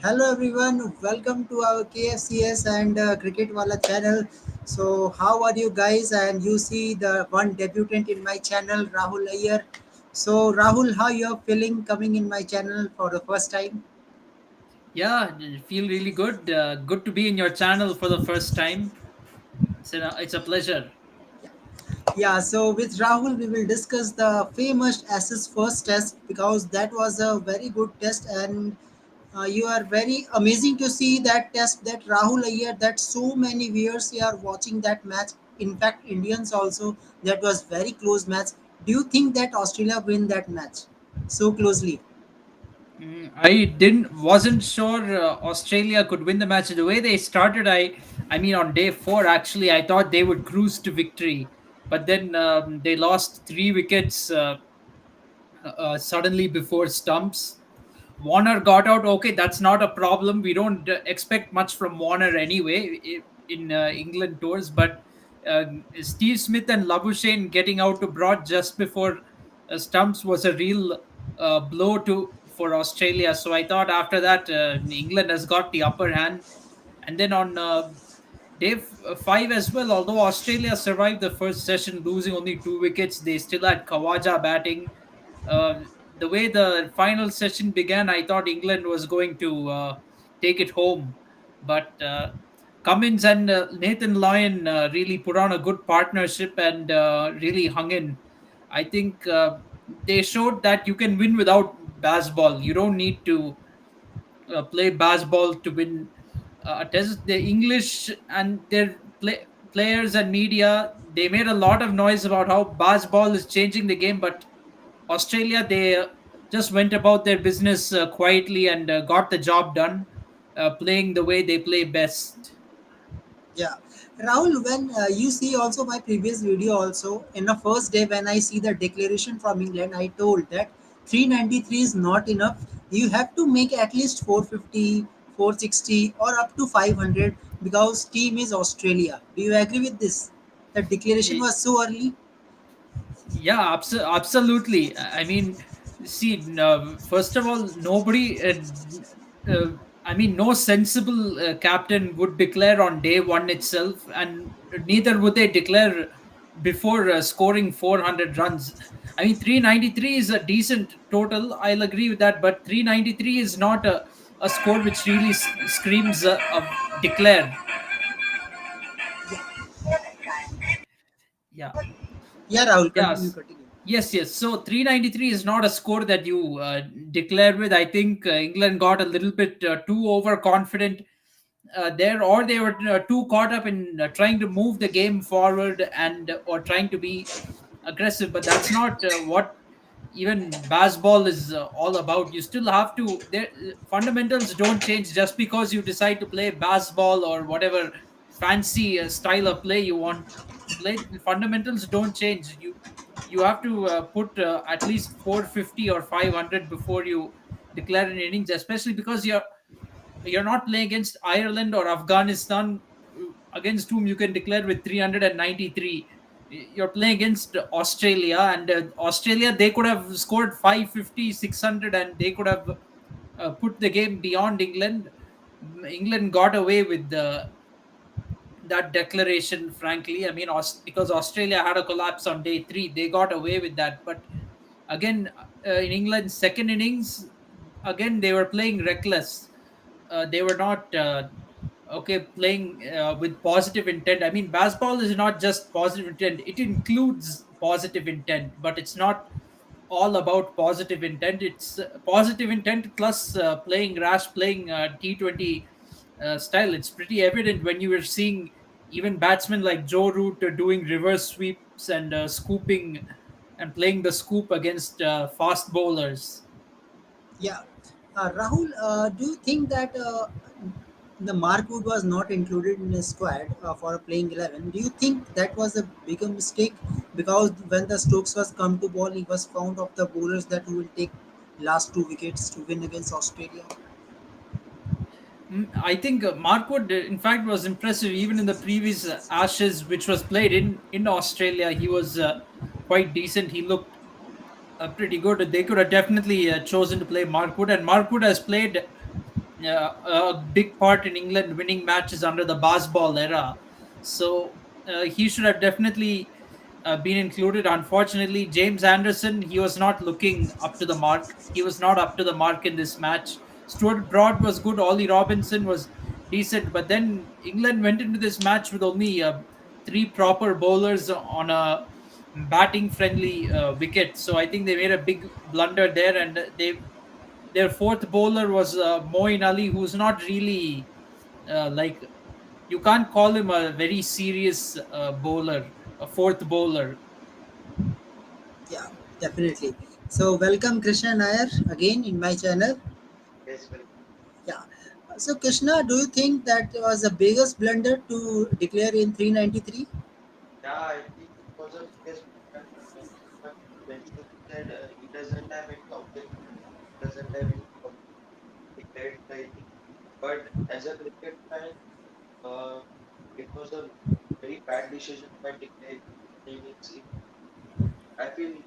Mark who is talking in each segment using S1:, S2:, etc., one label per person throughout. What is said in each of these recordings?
S1: Hello everyone, welcome to our KFCS and Cricket Wala channel. So how are you guys? And you see the one debutant in my channel, Rahul Ayer. So Rahul, how you're feeling coming in my channel for the first time?
S2: Yeah, feel really good. Good to be in your channel for the first time. It's a pleasure.
S1: Yeah, so with Rahul, we will discuss the famous Ashes first test because that was a very good test, and you are very amazing to see that test. That Rahul Ayer, that so many viewers are watching that match. In fact, Indians also. That was very close match. Do you think that Australia win that match so closely?
S2: I didn't wasn't sure Australia could win the match. The way they started, I mean on day four actually, I thought they would cruise to victory, but then they lost 3 wickets suddenly before stumps. Warner got out. Okay, that's not a problem. We don't expect much from Warner anyway in England tours. But Steve Smith and Labuschagne getting out to Broad just before stumps was a real blow to for Australia. So I thought after that England has got the upper hand. And then on day 5 as well, although Australia survived the first session, losing only 2 wickets, they still had Kawaja batting. Uh, the way the final session began, I thought England was going to take it home, but Cummins and Nathan Lyon really put on a good partnership and really hung in. I think they showed that you can win without baseball. You don't need to play baseball to win a test. The English and their players and media, they made a lot of noise about how baseball is changing the game, but Australia, they just went about their business quietly and got the job done, playing the way they play best.
S1: Yeah, Rahul, when you see also my previous video also in the first day when I see the declaration from England, I told that 393 is not enough. You have to make at least 450, 460 or up to 500 because team is Australia. Do you agree with this? The declaration
S2: Y-
S1: was so early.
S2: Yeah, absolutely. I mean, see, first of all, nobody, I mean, no sensible captain would declare on day one itself, and neither would they declare before scoring 400 runs. I mean, 393 is a decent total. I'll agree with that, but 393 is not a score which really screams of declare. Yeah.
S1: Yeah, Rahul, continue,
S2: Yes.
S1: continue.
S2: Yes. So 393 is not a score that you declare with. I think England got a little bit too overconfident there, or they were too caught up in trying to move the game forward and or trying to be aggressive. But that's not what even baseball is all about. You still have to. Their fundamentals don't change just because you decide to play baseball or whatever fancy style of play you want to play. The fundamentals don't change. You have to put at least 450 or 500 before you declare an innings, especially because you're not playing against Ireland or Afghanistan, against whom you can declare with 393. You're playing against Australia, and Australia, they could have scored 550, 600, and they could have put the game beyond England. England got away with that declaration, frankly. I mean, because Australia had a collapse on day three, they got away with that. But again, in England's second innings, again, they were playing reckless. They were not okay playing with positive intent. I mean, baseball is not just positive intent, it includes positive intent, but it's not all about positive intent. It's positive intent plus playing rash, playing T20 style. It's pretty evident when you were seeing even batsmen like Joe Root doing reverse sweeps and scooping and playing the scoop against fast bowlers.
S1: Yeah. Rahul, do you think that the Mark Wood was not included in the squad for playing 11? Do you think that was a bigger mistake? Because when the Stokes was come to ball, he was found of the bowlers that who will take last two wickets to win against Australia.
S2: I think Mark Wood, in fact, was impressive even in the previous Ashes, which was played in Australia. He was quite decent. He looked pretty good. They could have definitely chosen to play Mark Wood, and Mark Wood has played. a big part in England winning matches under the Basball era. So he should have definitely been included. Unfortunately, James Anderson, he was not looking up to the mark. He was not up to the mark in this match. Stuart Broad was good. Ollie Robinson was decent. But then England went into this match with only three proper bowlers on a batting friendly wicket. So I think they made a big blunder there, and their fourth bowler was Moeen Ali, who's not really like, you can't call him a very serious bowler, a fourth bowler.
S1: Yeah, definitely. So welcome Krishna Nair again in my channel.
S3: Yes, well,
S1: Yeah. So Krishna, do you think that was the biggest blunder to declare in 393?
S3: yeah, I think it was a biggest factor when Benchuk said he doesn't have any objective, doesn't have any declared anything. But as a cricket fan, uh, it was a very bad decision by declaring innings. I feel he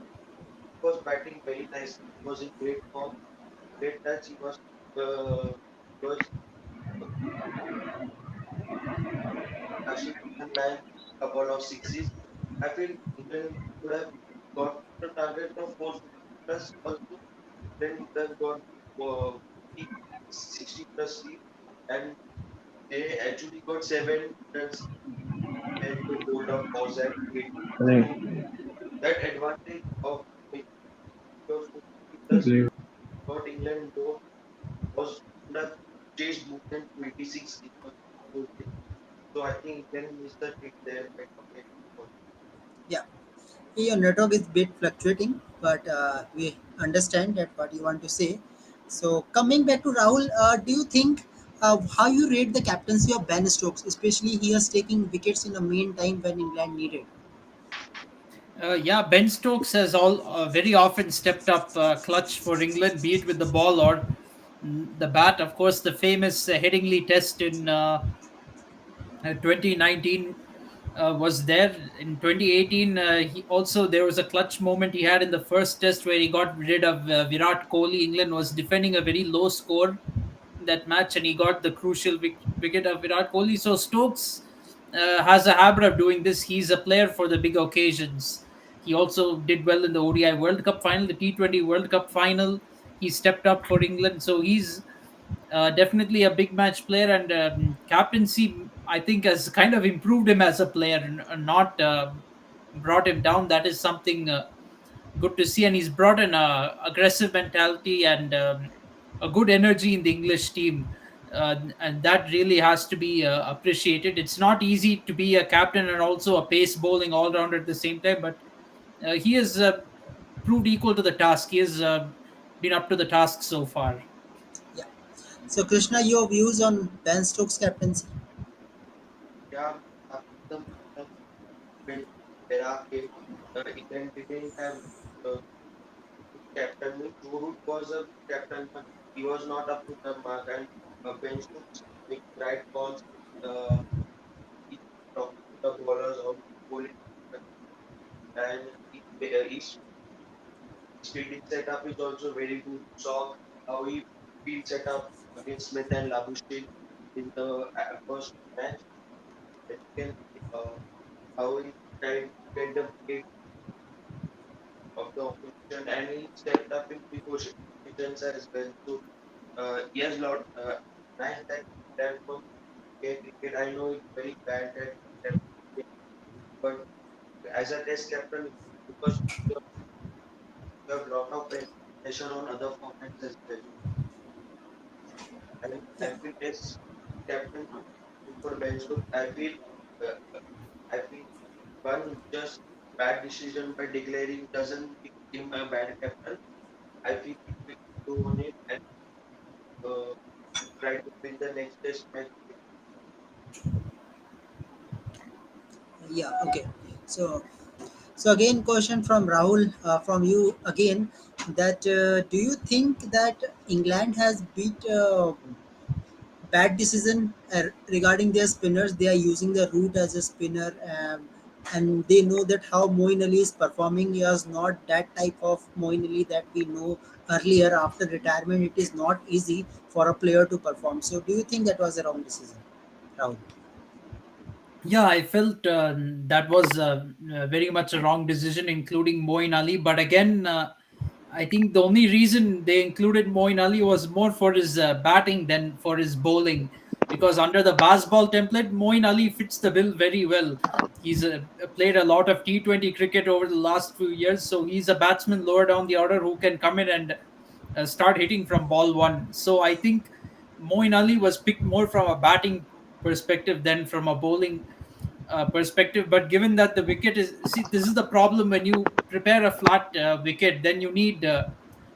S3: was batting very nicely. He was in great form, great touch. He was touching the line, couple of sixes. I feel England could have got the target of 450 plus also. Then England got uh, 60 plus lead, and they actually got 7 runs when they bowled out pause at 8. So that advantage of making your 450 plus got England low was would have changed movement to 86 in those days. So I think England missed the trick there by comparing.
S1: Yeah. Your network is bit fluctuating, but we understand that what you want to say. So coming back to Rahul, do you think how you rate the captaincy of Ben Stokes, especially he is taking wickets in the main time when England needed?
S2: Yeah, Ben Stokes has all very often stepped up clutch for England, be it with the ball or the bat. Of course, the famous Headingley Test in 2019 was there. In 2018, he also, there was a clutch moment he had in the first test where he got rid of Virat Kohli. England was defending a very low score in that match, and he got the crucial wicket of Virat Kohli. So Stokes has a habit of doing this. He's a player for the big occasions. He also did well in the ODI World Cup final, the T20 World Cup final. He stepped up for England, so he's definitely a big match player, and captaincy, I think, has kind of improved him as a player, and not brought him down. That is something good to see, and he's brought an aggressive mentality and a good energy in the English team. And that really has to be appreciated. It's not easy to be a captain and also a pace bowling all rounder at the same time, but he has proved equal to the task. He has been up to the task so far.
S1: Yeah. So Krishna, your views on Ben Stokes captaincy?
S3: Yeah, after the when Vera came, England didn't have uh, captain. Joe Root was a captain, but he was not up to the mark. And Ben Stokes make right calls. Uh, he talking to the bowlers on bowling, and his fielding setup is also very good. Saw how he field set up against Smith and Labuschagne in the first match. And you can see how he tried to get the wicket of the opposition, and he stepped up in positions as well. So yes, lot nice that that was cricket. I know it's very bad that but as a test captain, because you have a lot of pressure on other formats as well. And
S1: Yeah.
S3: I feel test captain for Ben Stokes, uh, I feel one just bad decision by declaring doesn't make him a bad captain. I feel he will go on it and uh, try to win the next test match.
S1: Yeah. Okay. So so again, question from Rahul, from you again. That do you think that England has beat bad decision regarding their spinners? They are using the root as a spinner. and they know that how Moeen Ali is performing. He is not that type of Moeen Ali that we know earlier. After retirement, it is not easy for a player to perform. So, do you think that was a wrong decision, Rahul?
S2: Yeah, I felt that was very much a wrong decision, including Moin Ali. But again, I think the only reason they included Moin Ali was more for his batting than for his bowling, because under the baseball template, Moin Ali fits the bill very well. He's played a lot of T20 cricket over the last few years, so he's a batsman lower down the order who can come in and start hitting from ball one. So I think Moin Ali was picked more from a batting perspective than from a bowling perspective. But given that the wicket is, see, this is the problem when you prepare a flat wicket, then you need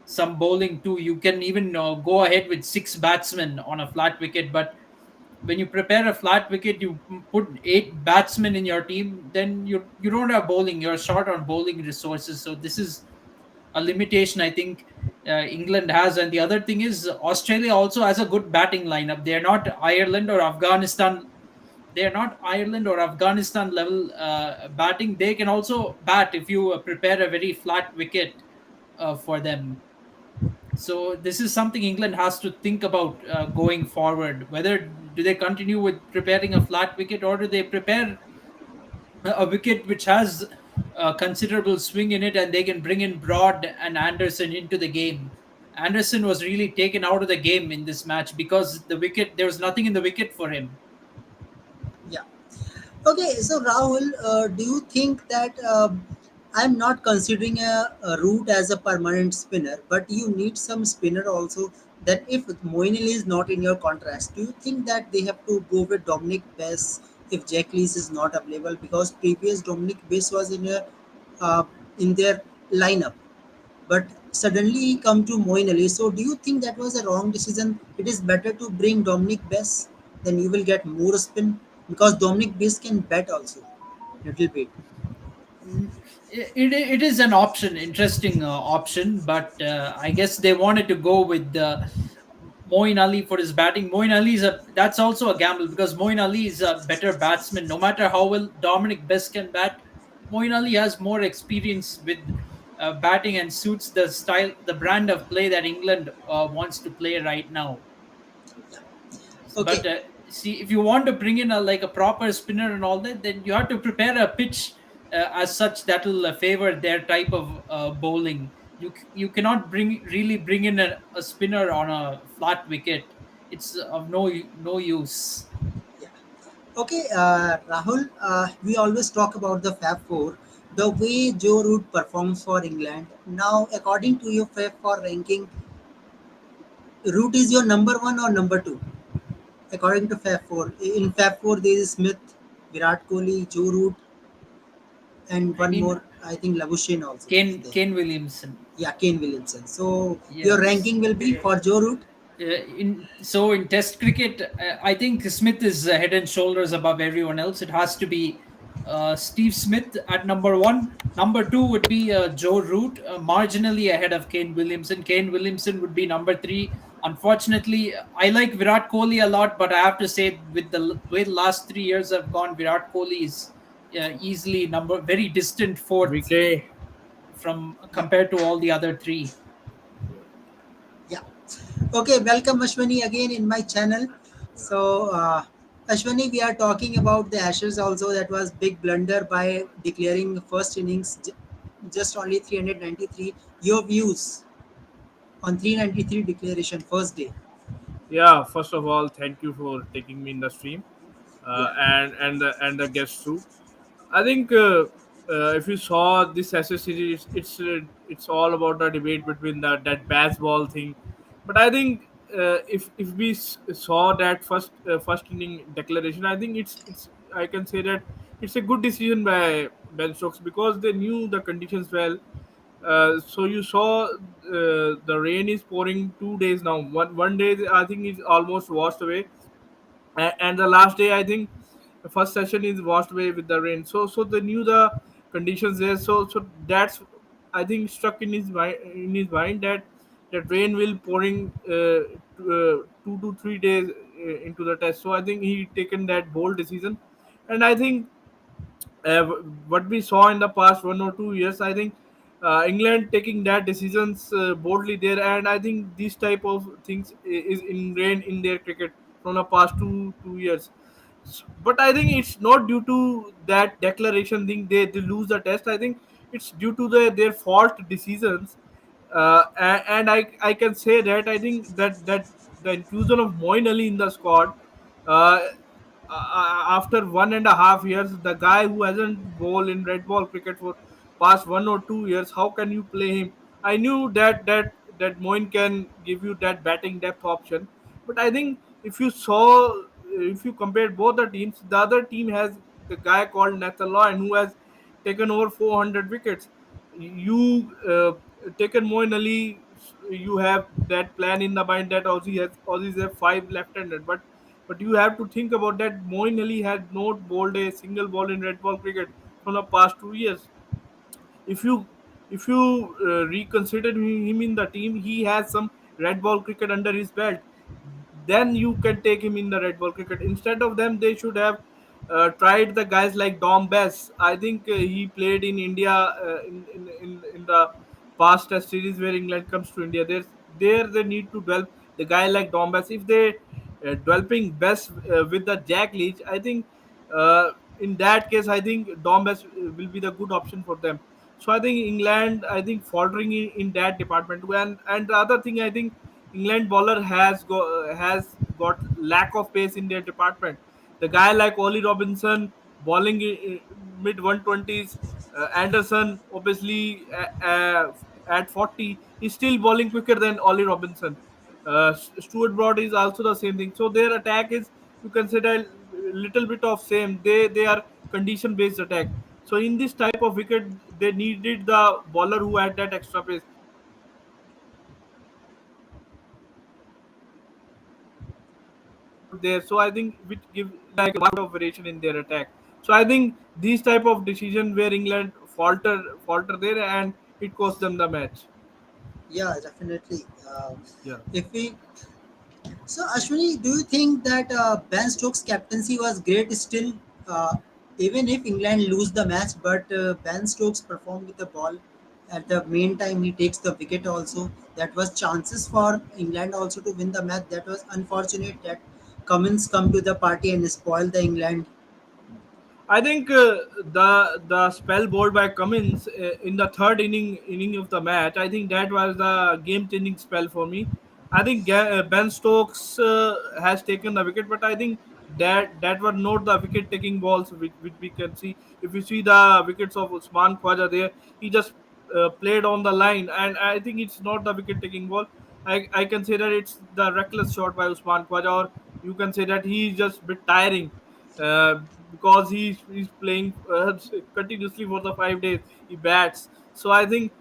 S2: some bowling too. You can even go ahead with six batsmen on a flat wicket, but when you prepare a flat wicket, you put eight batsmen in your team, then you don't have bowling. You're short on bowling resources. So this is a limitation I think England has. And the other thing is Australia also has a good batting lineup. They're not Ireland or Afghanistan. They're not Ireland or Afghanistan level batting. They can also bat if you prepare a very flat wicket for them. So this is something England has to think about going forward. Whether do they continue with preparing a flat wicket, or do they prepare a wicket which has considerable swing in it, and they can bring in Broad and Anderson into the game. Anderson was really taken out of the game in this match because the wicket, there was nothing in the wicket for him.
S1: Yeah. Okay, so Rahul, do you think that I'm not considering a root as a permanent spinner, but you need some spinner also? That if Moeen Ali is not in your contrast, do you think that they have to go with Dominic Bess if Jack Lees is not available? Because previous Dominic Bess was uh, in their lineup, but suddenly he come to Moeen Ali. So do you think that was a wrong decision? It is better to bring Dominic Bess, then you will get more spin because Dominic Bess can bat also little bit.
S2: It is an option, interesting option, but I guess they wanted to go with Moeen Ali for his batting. Moeen Ali is a, that's also a gamble because Moeen Ali is a better batsman. No matter how well Dominic Best can bat, Moeen Ali has more experience with batting and suits the style, the brand of play that England wants to play right now.
S1: Okay,
S2: But see, if you want to bring in a like a proper spinner and all that, then you have to prepare a pitch as such that will favor their type of bowling. You cannot bring in a spinner on a flat wicket. It's of no use.
S1: yeah. Okay, Rahul. We always talk about the Fab Four. The way Joe Root performs for England now, according to your Fab Four ranking, Root is your number one or number two? According to Fab Four, in Fab Four there is Smith, Virat Kohli, Joe Root, and
S2: I
S1: one
S2: mean,
S1: more. I think Labuschagne also is
S2: Kane
S1: there.
S2: Kane Williamson.
S1: Yeah, Kane Williamson. So your
S2: Yes.
S1: ranking will be for Joe Root.
S2: In Test cricket, I think Smith is head and shoulders above everyone else. It has to be Steve Smith at number one. Number two would be Joe Root, marginally ahead of Kane Williamson. Kane Williamson would be number three. Unfortunately, I like Virat Kohli a lot, but I have to say, with the way the last 3 years have gone, Virat Kohli is easily number very distant fourth
S4: Weekday.
S2: from
S1: Yeah,
S2: compared to all the other three.
S1: yeah. Okay, welcome Ashwani again in my channel. So, Ashwani, we are talking about the Ashes also. That was big blunder by declaring first innings just only 393. Your views on 393 declaration first day?
S4: Yeah, first of all, thank you for taking me in the stream,
S1: Yeah,
S4: and the guests too. I think if you saw this SS series, it's all about the debate between that baseball thing. But I think if we saw that first inning declaration, I think it's I can say that it's a good decision by Ben Stokes because they knew the conditions well. So you saw the rain is pouring 2 days now. One day I think is almost washed away, and the last day I think the first session is washed away with the rain. So they knew the conditions there. So that's I think struck in his mind that rain will pouring 2 to 3 days into the test. So I think he taken that bold decision, and I think what we saw in the past 1 or 2 years, I think England taking that decisions boldly there, and I think these type of things is ingrained in their cricket from the past two years. But I think it's not due to that declaration thing they lose the test. I think it's due to their fault decisions, and I can say that I think that the inclusion of Moin Ali in the squad. Uh, After 1.5 years, the guy who hasn't bowled in red ball cricket for past 1 or 2 years, how can you play him? I knew that Moin can give you that batting depth option, but I think if you compare both the teams, the other team has the guy called Nathan Lyon who has taken over 400 wickets. You taken Moin Ali, you have that plan in the mind that Aussies have five left-handed, but you have to think about that. Moin Ali had not bowled a single ball in red ball cricket from the past 2 years. If you reconsider him in the team, he has some red ball cricket under his belt. Then you can take him in the red ball cricket. Instead of them, they should have tried the guys like Dom Bess. I think he played in India in the past test series where England comes to India. There they need to develop the guy like Dom Bess. If they developing Bess with the Jack Leach, I think in that case, I think Dom Bess will be the good option for them. So I think England, I think faltering in that department. And the other thing, I think England bowler has got lack of pace in their department. The guy like Ollie Robinson bowling mid 120s, Anderson obviously at 40 is still bowling quicker than Ollie Robinson. Stuart Broad is also the same thing. So their attack is, you consider, a little bit of same. They are condition based attack. So in this type of wicket, they needed the bowler who had that extra pace. There, so I think which give like a lot of variation in their attack. So I think these type of decision where England falter there, and it cost them the match.
S1: Yeah, definitely.
S4: Yeah.
S1: If we So, Ashwini, do you think that Ben Stokes' captaincy was great still, even if England lose the match? But Ben Stokes performed with the ball at the main time. He takes the wicket also. That was chances for England also to win the match. That was unfortunate that Cummins come to the party and spoil the England.
S4: I think the spell bowled by Cummins in the third inning of the match. I think that was the game changing spell for me. I think Ben Stokes has taken the wicket, but I think that were not the wicket taking balls which we can see. If you see the wickets of Usman Khwaja there, he just played on the line, and I think it's not the wicket taking ball. I can say that it's the reckless shot by Usman Khwaja, or you can say that he's just a bit tiring uh, because he's playing continuously for the 5 days. He bats, so I think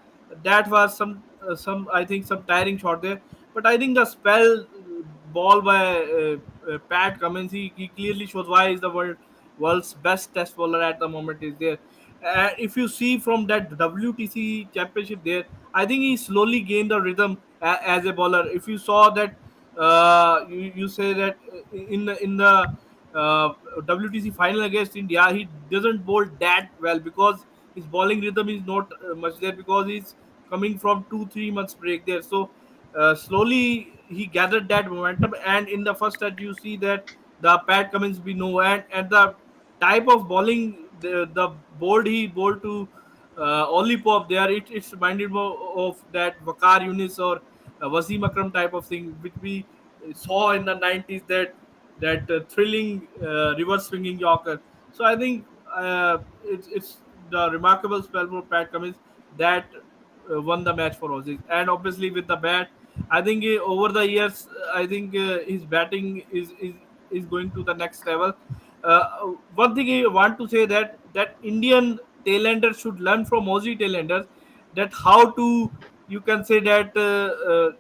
S4: that was some I think some tiring shot there. But I think the spell ball by Pat Cummins, he clearly shows why he's the world's best test bowler at the moment is there. If you see from that WTC championship there, I think he slowly gained the rhythm as a bowler. If you saw that, you say that in the WTC final against India, he doesn't bowl that well because his bowling rhythm is not much there because he's coming from 2 3 months break there. So slowly he gathered that momentum, and in the first set you see that the Pat Cummins we know, and the type of bowling the board he bowled to Oli Pop there, it's reminded more of that Vakar Yunis or Wasim Akram type of thing which we saw in the 90s, that thrilling reverse swinging Yorker. So I think it's the remarkable spell for Pat Cummins that won the match for Aussies. And obviously with the bat, I think over the years, I think his batting is going to the next level. One thing I want to say that Indian tailenders should learn from Aussie tailenders, that how to, you can say that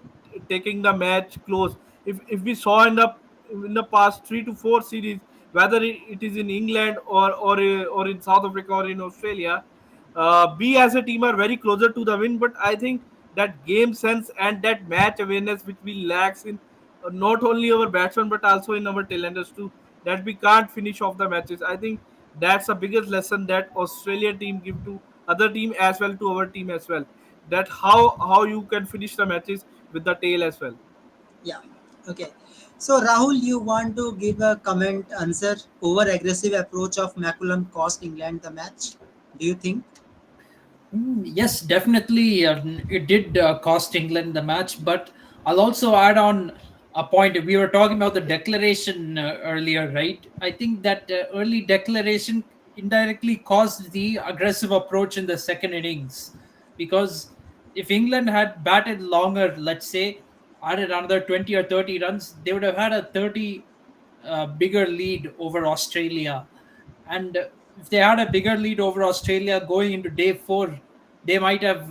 S4: taking the match close. If we saw in the past 3 to 4 series, whether it is in England or in South Africa or in Australia, we as a team are very closer to the win. But I think that game sense and that match awareness which we lacks in not only our batsmen but also in our tailenders too, that we can't finish off the matches. I think That's the biggest lesson that Australia team give to other team as well, to our team as well. That how you can finish the matches with the tail as well.
S1: Yeah. Okay. So Rahul, you want to give a comment answer over aggressive approach of McCullum cost England the match? Do you think?
S2: Yes, definitely. It did cost England the match, but I'll also add on a point. We were talking about the declaration earlier, right? I think that early declaration indirectly caused the aggressive approach in the second innings, because if England had batted longer, let's say, added another 20 or 30 runs, they would have had a 30 bigger lead over Australia. And if they had a bigger lead over Australia going into day four, they might have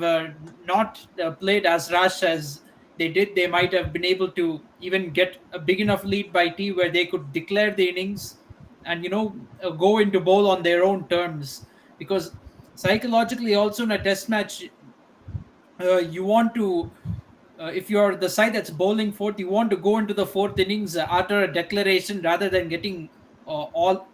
S2: not played as rash as they did. They might have been able to even get a big enough lead by tea where they could declare the innings and go into bowl on their own terms. Because psychologically, also in a test match, you want to if you're the side that's bowling fourth, you want to go into the fourth innings after a declaration all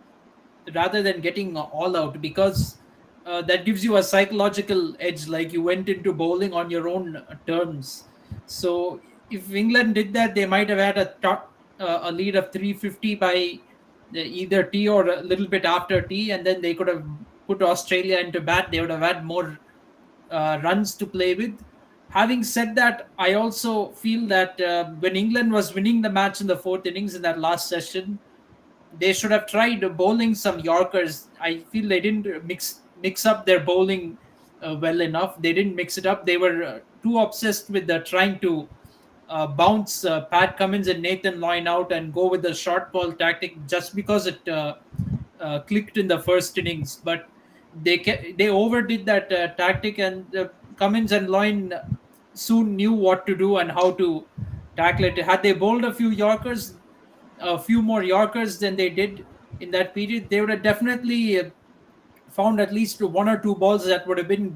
S2: rather than getting all out, because that gives you a psychological edge, like you went into bowling on your own terms. So if England did that, they might have had a lead of 350 by either tea or a little bit after tea, and then they could have put Australia into bat. They would have had more runs to play with. Having said that, I also feel that when England was winning the match in the fourth innings in that last session, they should have tried bowling some Yorkers. I feel they didn't mix up their bowling well enough. They didn't mix it up. They were too obsessed with trying to bounce Pat Cummins and Nathan Lyon out and go with the short ball tactic just because it clicked in the first innings. But they overdid that tactic, and Cummins and Lyon soon knew what to do and how to tackle it. Had they bowled a few more Yorkers than they did in that period, they would have definitely found at least one or two balls that would have been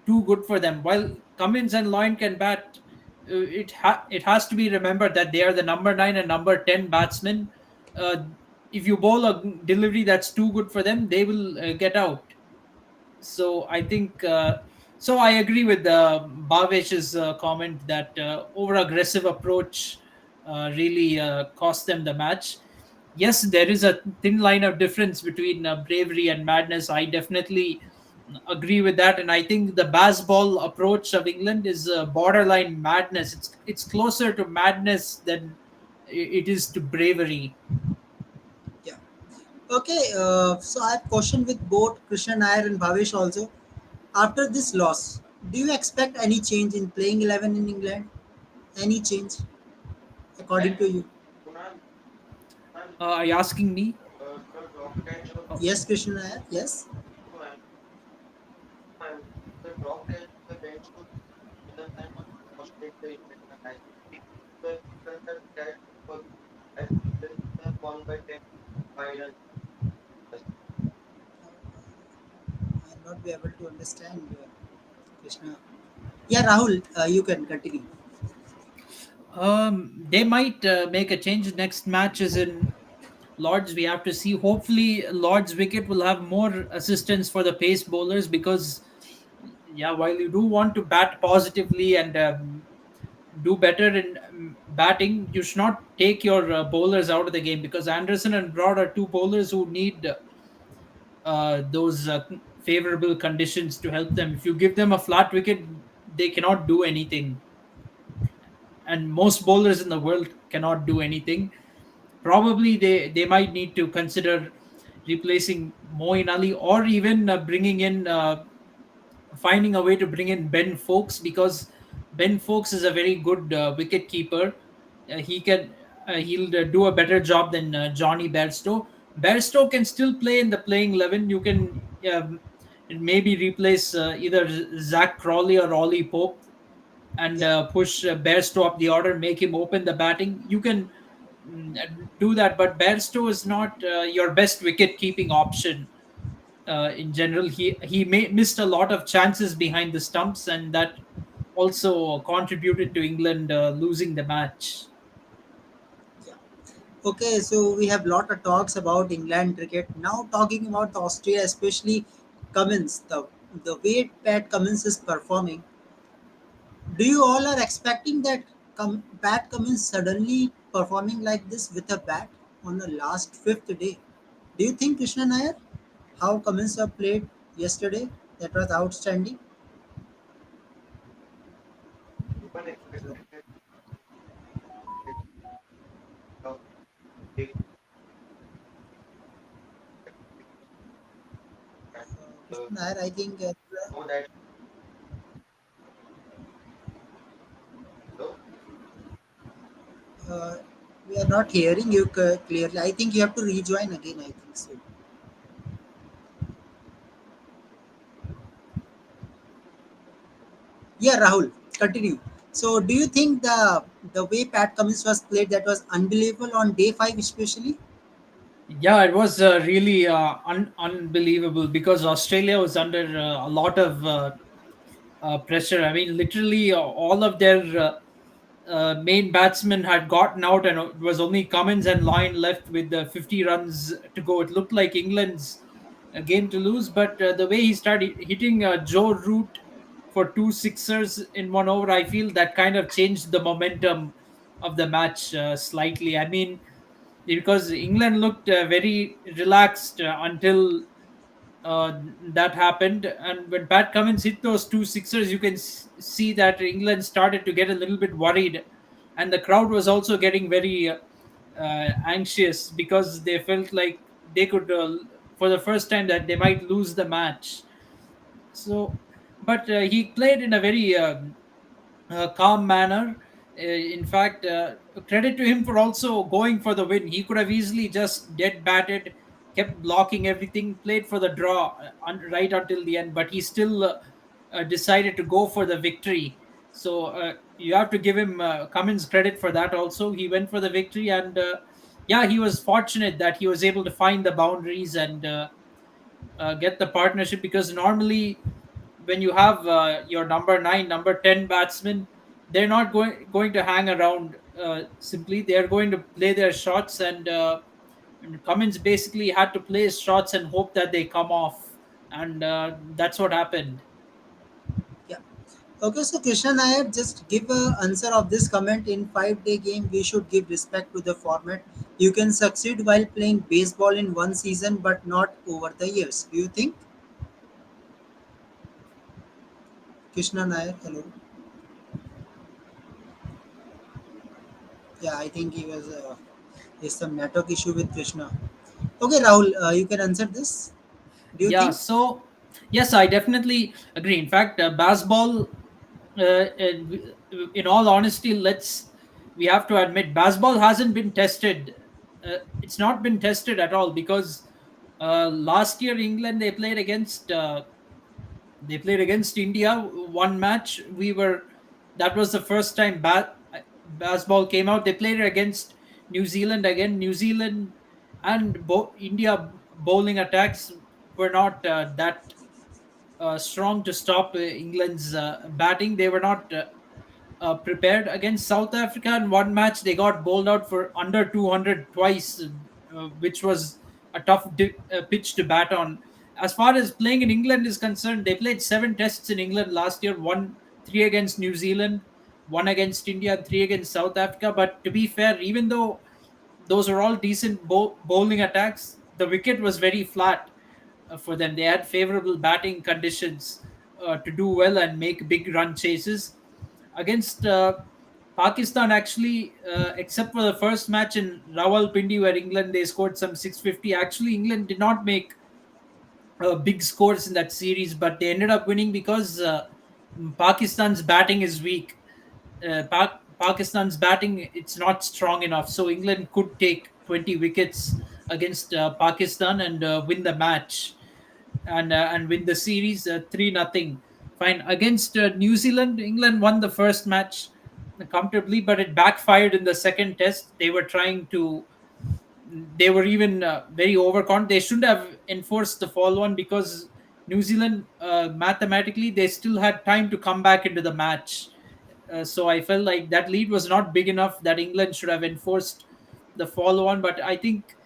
S2: too good for them. While Cummins and Lyon can bat, it has to be remembered that they are the number 9 and number 10 batsmen. Uh, if you bowl a delivery that's too good for them, they will get out. So I think so. I agree with Bhavesh's comment that over aggressive approach really cost them the match. Yes, there is a thin line of difference between bravery and madness. I definitely agree with that, and I think the baseball approach of England is borderline madness. It's closer to madness than it is to bravery.
S1: Yeah. Okay. So I have question with both Krishna Nair and Bhavesh also. After this loss, do you expect any change in playing 11 in England? Any change according to you?
S3: Kunal, Kunal,
S2: Are you asking me?
S3: the drop catch of
S2: Oh,
S1: Yes, Krishna Nair. Yes.
S3: no, I'm the drop catch the bench to the time of Australia in the match. The catch for I think the won by 10 by runs.
S1: I'll not be able to understand Krishna. Yeah, Rahul, you can continue.
S2: They might make a change. Next match is in Lords. We have to see. Hopefully, Lords wicket will have more assistance for the pace bowlers, because, yeah, while you do want to bat positively and do better in batting, you should not take your bowlers out of the game, because Anderson and Broad are two bowlers who need those favorable conditions to help them. If you give them a flat wicket, they cannot do anything, and most bowlers in the world cannot do anything. Probably they might need to consider replacing Moeen Ali, or even bringing in finding a way to bring in Ben Fokes, because Ben Fokes is a very good wicket keeper. He'll do a better job than Johnny Bairstow. Bairstow can still play in the playing 11. You can maybe replace either Zach Crawley or Ollie Pope, and
S1: Yeah.
S2: push Bairstow up the order, make him open the batting. You can do that, but Bairstow is not your best wicket keeping option. In general, missed a lot of chances behind the stumps, and that also contributed to England losing the match.
S1: Yeah. Okay, so we have lot of talks about England cricket. Now talking about the Australia, especially Cummins, the way Pat Cummins is performing. Do you all are expecting that Pat Cummins suddenly performing like this with a bat on the last fifth day? Do you think Krishna Nair, how Cummins have played yesterday, that was outstanding?
S3: Everyone
S1: Hello,
S3: expected that of big and uh,
S1: Krishna Nair, I think
S3: know that though
S1: uh, we are not hearing you clearly. I think you have to rejoin again. I think so. Yeah, Rahul, continue. So, do you think the way Pat Cummins was played that was unbelievable on day five, especially?
S2: Yeah, it was really unbelievable because Australia was under a lot of pressure. I mean, literally all of their main batsmen had gotten out, and it was only Cummins and Lyon left with the 50 runs to go. It looked like England's game to lose, but the way he started hitting Joe Root for two sixers in 1 over, I feel that kind of changed the momentum of the match slightly. I mean, because England looked very relaxed until that happened. And when Pat Cummins hit those two sixers, you can see that England started to get a little bit worried, and the crowd was also getting very anxious because they felt like they could, for the first time, that they might lose the match. So, but he played in a very calm manner. In fact, credit to him for also going for the win. He could have easily just dead batted, kept blocking everything, played for the draw right until the end, but he still decided to go for the victory. So you have to give him Cummins credit for that also. He went for the victory, and yeah, he was fortunate that he was able to find the boundaries and get the partnership, because normally when you have your number 9 number 10 batsmen, they're not going to hang around. Simply they're going to play their shots, and Cummins basically had to play his shots and hope that they come off, and that's what happened.
S1: Yeah. Okay, so Krishna Nair, just give a answer of this comment. In 5 day game, we should give respect to the format. You can succeed while playing baseball in one season, but not over the years. Do you think? Krishna Nair, hello. Yeah, I think he was. There's some network issue with Krishna. Okay, Rahul, you can answer this. Do you
S2: Yeah,
S1: think?
S2: so yes, I definitely agree. In fact, baseball, in all honesty, we have to admit, baseball hasn't been tested. It's not been tested at all, because last year England, they played against India one match. That was the first time baseball came out. They played against New Zealand again. New Zealand and India bowling attacks were not that strong to stop England's batting. They were not prepared against South Africa. In one match, they got bowled out for under 200 twice, which was a tough pitch to bat on. As far as playing in England is concerned, they played 7 tests in England last year, one, three against New Zealand, one against India, and three against South Africa. But to be fair, even though those are all decent bowling attacks, the wicket was very flat for them. They had favorable batting conditions to do well and make big run chases against Pakistan. Actually, except for the first match in Rawalpindi where England they scored some 650. Actually, England did not make big scores in that series, but they ended up winning because Pakistan's batting is weak. Pakistan's batting, it's not strong enough, so England could take 20 wickets against Pakistan and win the match, and win the series 3-0. Fine. Against New Zealand, England won the first match comfortably, but it backfired in the second test. They were even very overconfident. They shouldn't have enforced the follow-on, because New Zealand, mathematically, they still had time to come back into the match. So I felt like that lead was not big enough that England should have enforced the follow on. But I think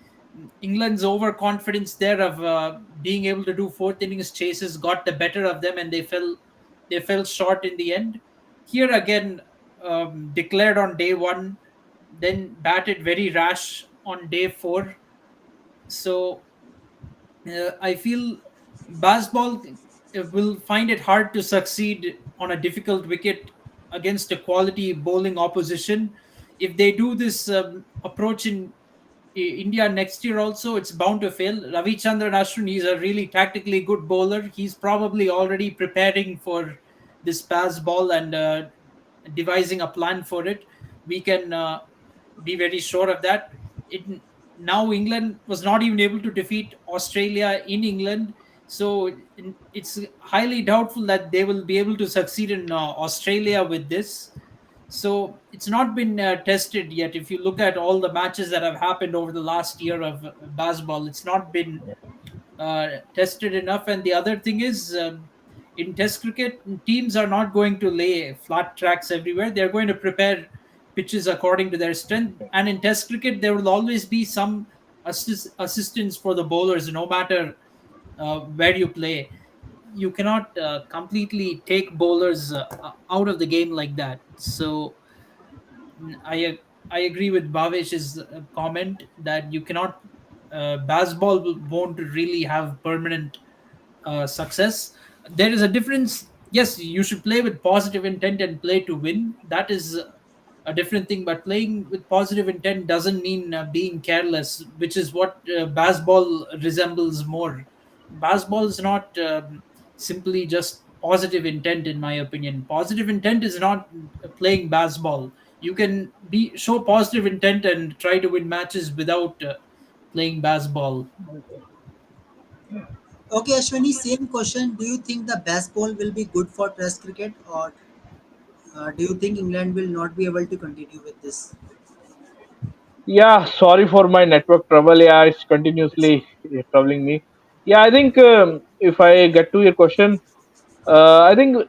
S2: England's overconfidence there of being able to do fourth innings chases got the better of them, and they fell short in the end. Here again, declared on day one, then batted very rash on day four. So I feel Basball will find it hard to succeed on a difficult wicket against a quality bowling opposition. If they do this approach in India next year, also, it's bound to fail. Ravichandran Ashwin, he's a really tactically good bowler. He's probably already preparing for this pass ball and devising a plan for it. We can be very sure of that. It Now England was not even able to defeat Australia in England, so it's highly doubtful that they will be able to succeed in Australia with this. So it's not been tested yet. If you look at all the matches that have happened over the last year of baseball, it's not been tested enough. And the other thing is, in Test cricket, teams are not going to lay flat tracks everywhere. They're going to prepare pitches according to their strength. And in Test cricket, there will always be some assistance for the bowlers, no matter where you play. You cannot completely take bowlers out of the game like that. So I agree with Bhavesh's comment that you cannot baseball won't really have permanent success. There is a difference. Yes, you should play with positive intent and play to win. That is a different thing. But playing with positive intent doesn't mean being careless, which is what baseball resembles more. Baseball is not simply just positive intent, in my opinion. Positive intent is not playing baseball. You can be show positive intent and try to win matches without playing baseball.
S1: Okay, Ashwini, same question. Do you think the baseball will be good for Test cricket, or do you think England will not be able to continue with this?
S4: Yeah, sorry for my network trouble. Yeah, it's continuously troubling me. Yeah, I think if I get to your question, I think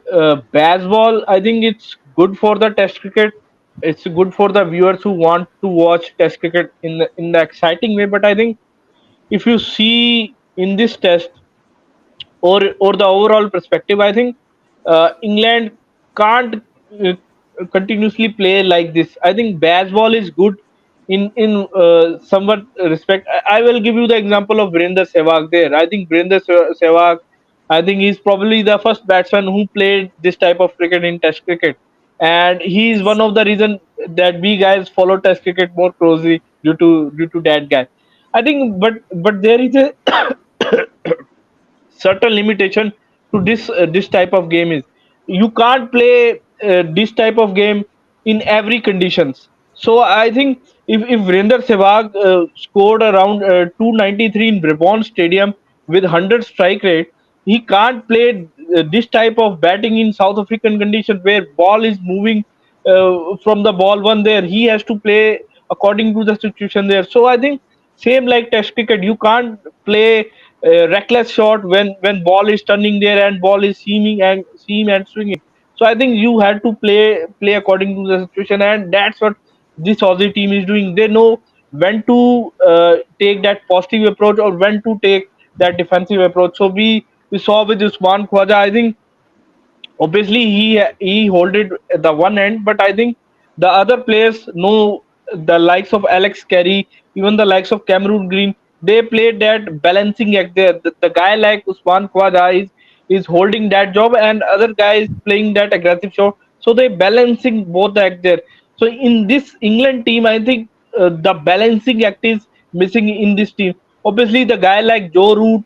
S4: baseball. I think it's good for the Test cricket. It's good for the viewers who want to watch Test cricket in the exciting way. But I think if you see in this Test, or the overall perspective, I think England can't uh, continuously play like this. I think baseball is good in somewhat respect. I will give you the example of Virender Sehwag there. I think Sehwag, I think he's probably the first batsman who played this type of cricket in Test cricket, and he is one of the reason that we guys follow Test cricket more closely due to that guy. I think, but there is a certain limitation to this type of game is you can't play this type of game in every conditions. So I think if Virender Sehwag scored around 293 in Brabant Stadium with 100 strike rate, he can't play this type of batting in South African conditions where ball is moving from the ball one there. He has to play according to the situation there. So I think same like Test cricket, you can't play reckless shot when ball is turning there and ball is seam and swinging. So I think you had to play according to the situation, and that's what this Aussie team is doing. They know when to take that positive approach or when to take that defensive approach. So we saw with Usman Khwaja, I think obviously he hold it at the one end, but I think the other players know, the likes of Alex Carey, even the likes of Cameron Green, they played that balancing act there. The guy like Usman Khwaja is holding that job, and other guy is playing that aggressive shot. So they balancing both the act there. So in this England team, I think the balancing act is missing in this team. Obviously, the guy like Joe Root,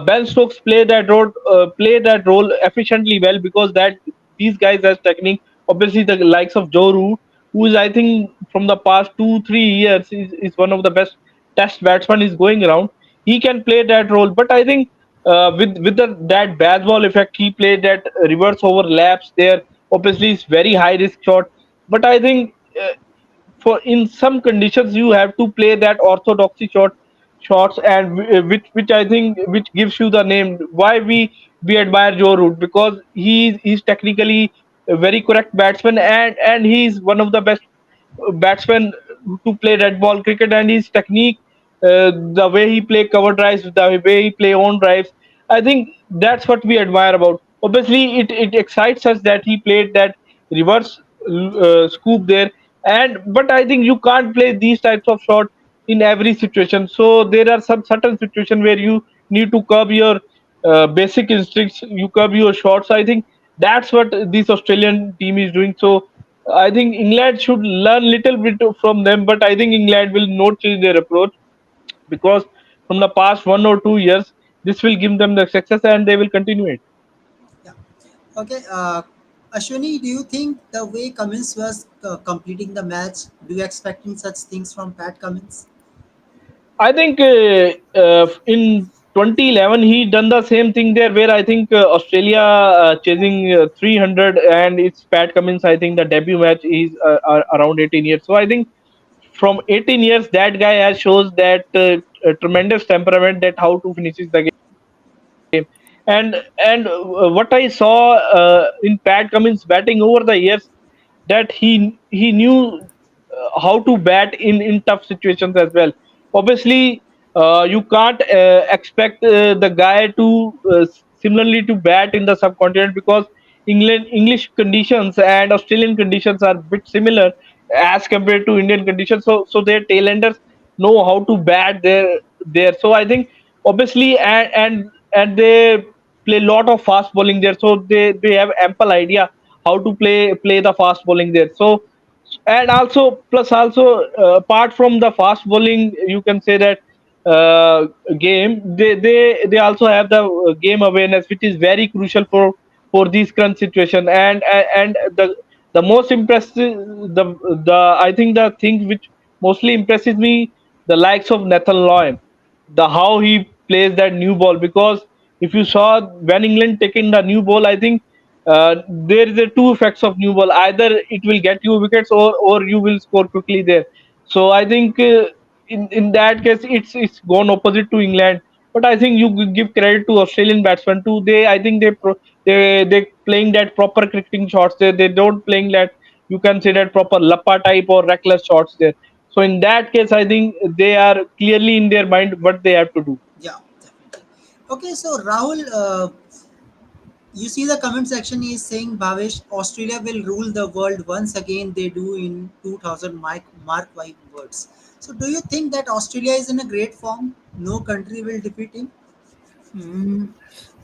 S4: Ben Stokes play that role efficiently well, because that these guys has technique. Obviously, the likes of Joe Root, who is I think from the past 2 3 years is one of the best Test batsmen is going around. He can play that role, but I think that bad ball effect, he played that reverse overlaps there. Obviously, it's very high risk shot, but I think for in some conditions you have to play that orthodoxy shots, and which I think which gives you the name why we admire Joe Root, because he's technically a very correct batsman, and he's one of the best batsmen
S5: to play red ball cricket, and his technique, the way he play cover drives, the way he play on drives, I think that's what we admire about. Obviously, it excites us that he played that reverse scoop there, and but I think you can't play these types of shot in every situation. So there are some certain situation where you need to curb your basic instincts, you curb your shots. I think that's what this Australian team is doing. So I think England should learn little bit from them, but I think England will not change their approach because from the past 1 or 2 years, this will give them the success and they will continue it.
S1: Yeah. Okay. Ashwini, do you think the way Cummins was completing the match, do you expecting such things from Pat Cummins?
S5: I think in 2011 he done the same thing there, where I think Australia chasing 300, and it's Pat Cummins. I think the debut match is around 18 years. So I think from 18 years that guy has shows that tremendous temperament, that how to finish the game. And what I saw in Pat Cummins batting over the years, that he knew how to bat in tough situations as well. Obviously, you can't expect the guy to similarly to bat in the subcontinent, because England English conditions and Australian conditions are a bit similar as compared to Indian conditions. So their tailenders know how to bat there. So I think obviously, and they play a lot of fast bowling there, so they have ample idea how to play the fast bowling there. So and also plus also apart from the fast bowling, you can say that game, they also have the game awareness, which is very crucial for this current situation. And the most impressive, the I think the thing which mostly impresses me, the likes of Nathan Lyon, the how he plays that new ball. Because if you saw when England taking the new ball, I think there is a two effects of new ball. Either it will get you wickets, or you will score quickly there. So I think in that case it's gone opposite to England. But I think you give credit to Australian batsmen too. They I think they playing that proper cricketing shots there. They don't playing that, you can say that, proper lappa type or reckless shots there. So in that case, I think they are clearly in their mind what they have to do.
S1: Yeah, definitely. Okay, so Rahul, you see the comment section is saying Bhavesh, Australia will rule the world once again. They do in 2000 Mark White words. So do you think that Australia is in a great form? No country will defeat him.
S2: Mm,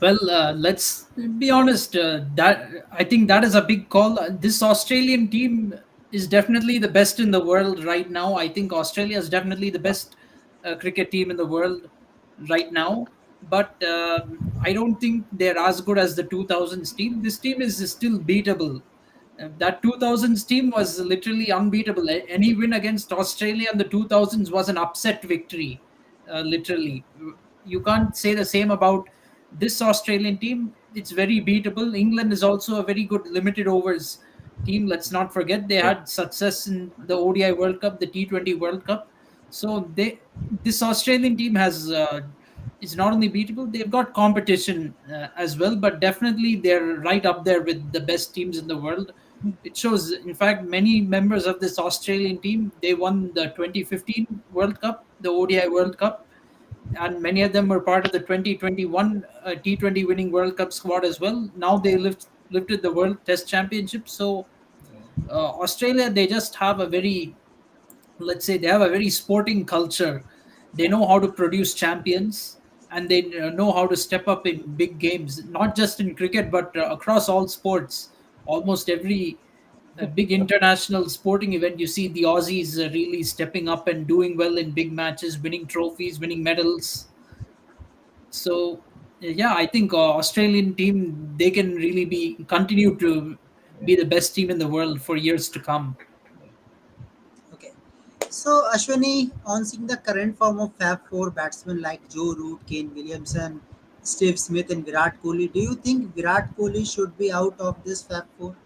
S2: well, let's be honest. That I think that is a big call. This Australian team is definitely the best in the world right now. I think Australia is definitely the best cricket team in the world right now. But I don't think they're as good as the 2000s team. This team is still beatable. That 2000s team was literally unbeatable. Any win against Australia in the 2000s was an upset victory, literally. You can't say the same about this Australian team. It's very beatable. England is also a very good limited overs team. Let's not forget they had success in the ODI World Cup, the T20 World Cup. So this Australian team has is not only beatable, they've got competition as well. But definitely they're right up there with the best teams in the world. It shows, in fact, many members of this Australian team, they won the 2015 World Cup, the ODI World Cup, and many of them were part of the 2021 T20 winning World Cup squad as well. Now they lifted the World Test Championship. So Australia, they just have a very, let's say, they have a very sporting culture. They know how to produce champions, and they know how to step up in big games, not just in cricket but across all sports. Almost every big international sporting event, you see the Aussies really stepping up and doing well in big matches, winning trophies, winning medals. So yeah, I think Australian team, they can really be continue to be the best team in the world for years to come.
S1: Okay. So Ashwini, on seeing the current form of Fab Four batsmen like Joe Root, Kane Williamson, Steve Smith, and Virat Kohli, do you think Virat Kohli should be out of this Fab Four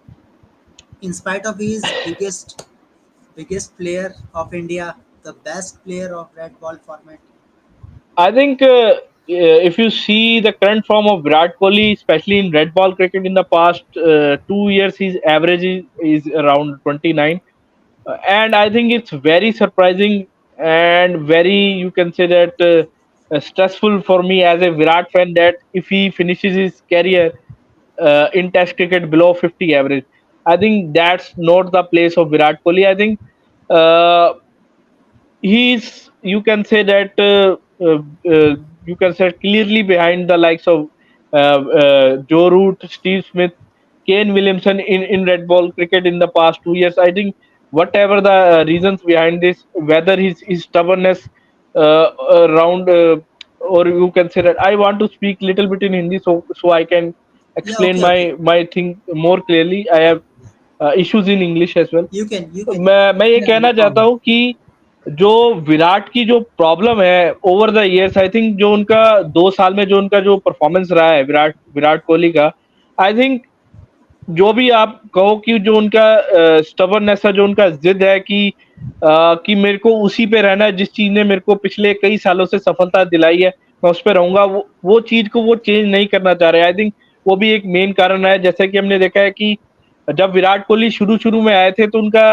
S1: in spite of his biggest player of India, the best player of red ball format?
S5: I think if you see the current form of Virat Kohli, especially in red ball cricket in the past 2 years, his average is around 29. And I think it's very surprising and very, you can say that, stressful for me as a Virat fan, that if he finishes his career in Test cricket below 50 average, I think that's not the place of Virat Kohli. I think uh, he's, you can say that, you can say clearly behind the likes of Joe Root, Steve Smith, Kane Williamson in red ball cricket in the past 2 years. I think whatever the reasons behind this, whether his stubbornness around, or you can say that, I want to speak little bit in Hindi so I can
S1: Yeah,
S5: explain
S1: okay, okay.
S5: my thing more clearly. I have issues in English as well. मैं ये
S2: Yeah,
S5: कहना
S2: no
S5: चाहता
S2: problem.
S5: हूँ कि जो विराट की जो problem है over the years, I think जो उनका 2 साल में जो उनका जो परफॉर्मेंस रहा है विराट विराट कोहली का, आई थिंक जो भी आप कहो कि जो उनका स्टबर्ननेस है, जो उनका जिद है कि मेरे को उसी पे रहना है, जिस चीज ने मेरे को पिछले कई सालों से सफलता दिलाई है, मैं उस पे रहूंगा, वो चीज को वो चेंज नहीं करना चाह रहे। आई थिंक वो भी एक मेन कारण है। जैसे कि हमने देखा है कि जब विराट कोहली शुरू शुरू में आए थे तो उनका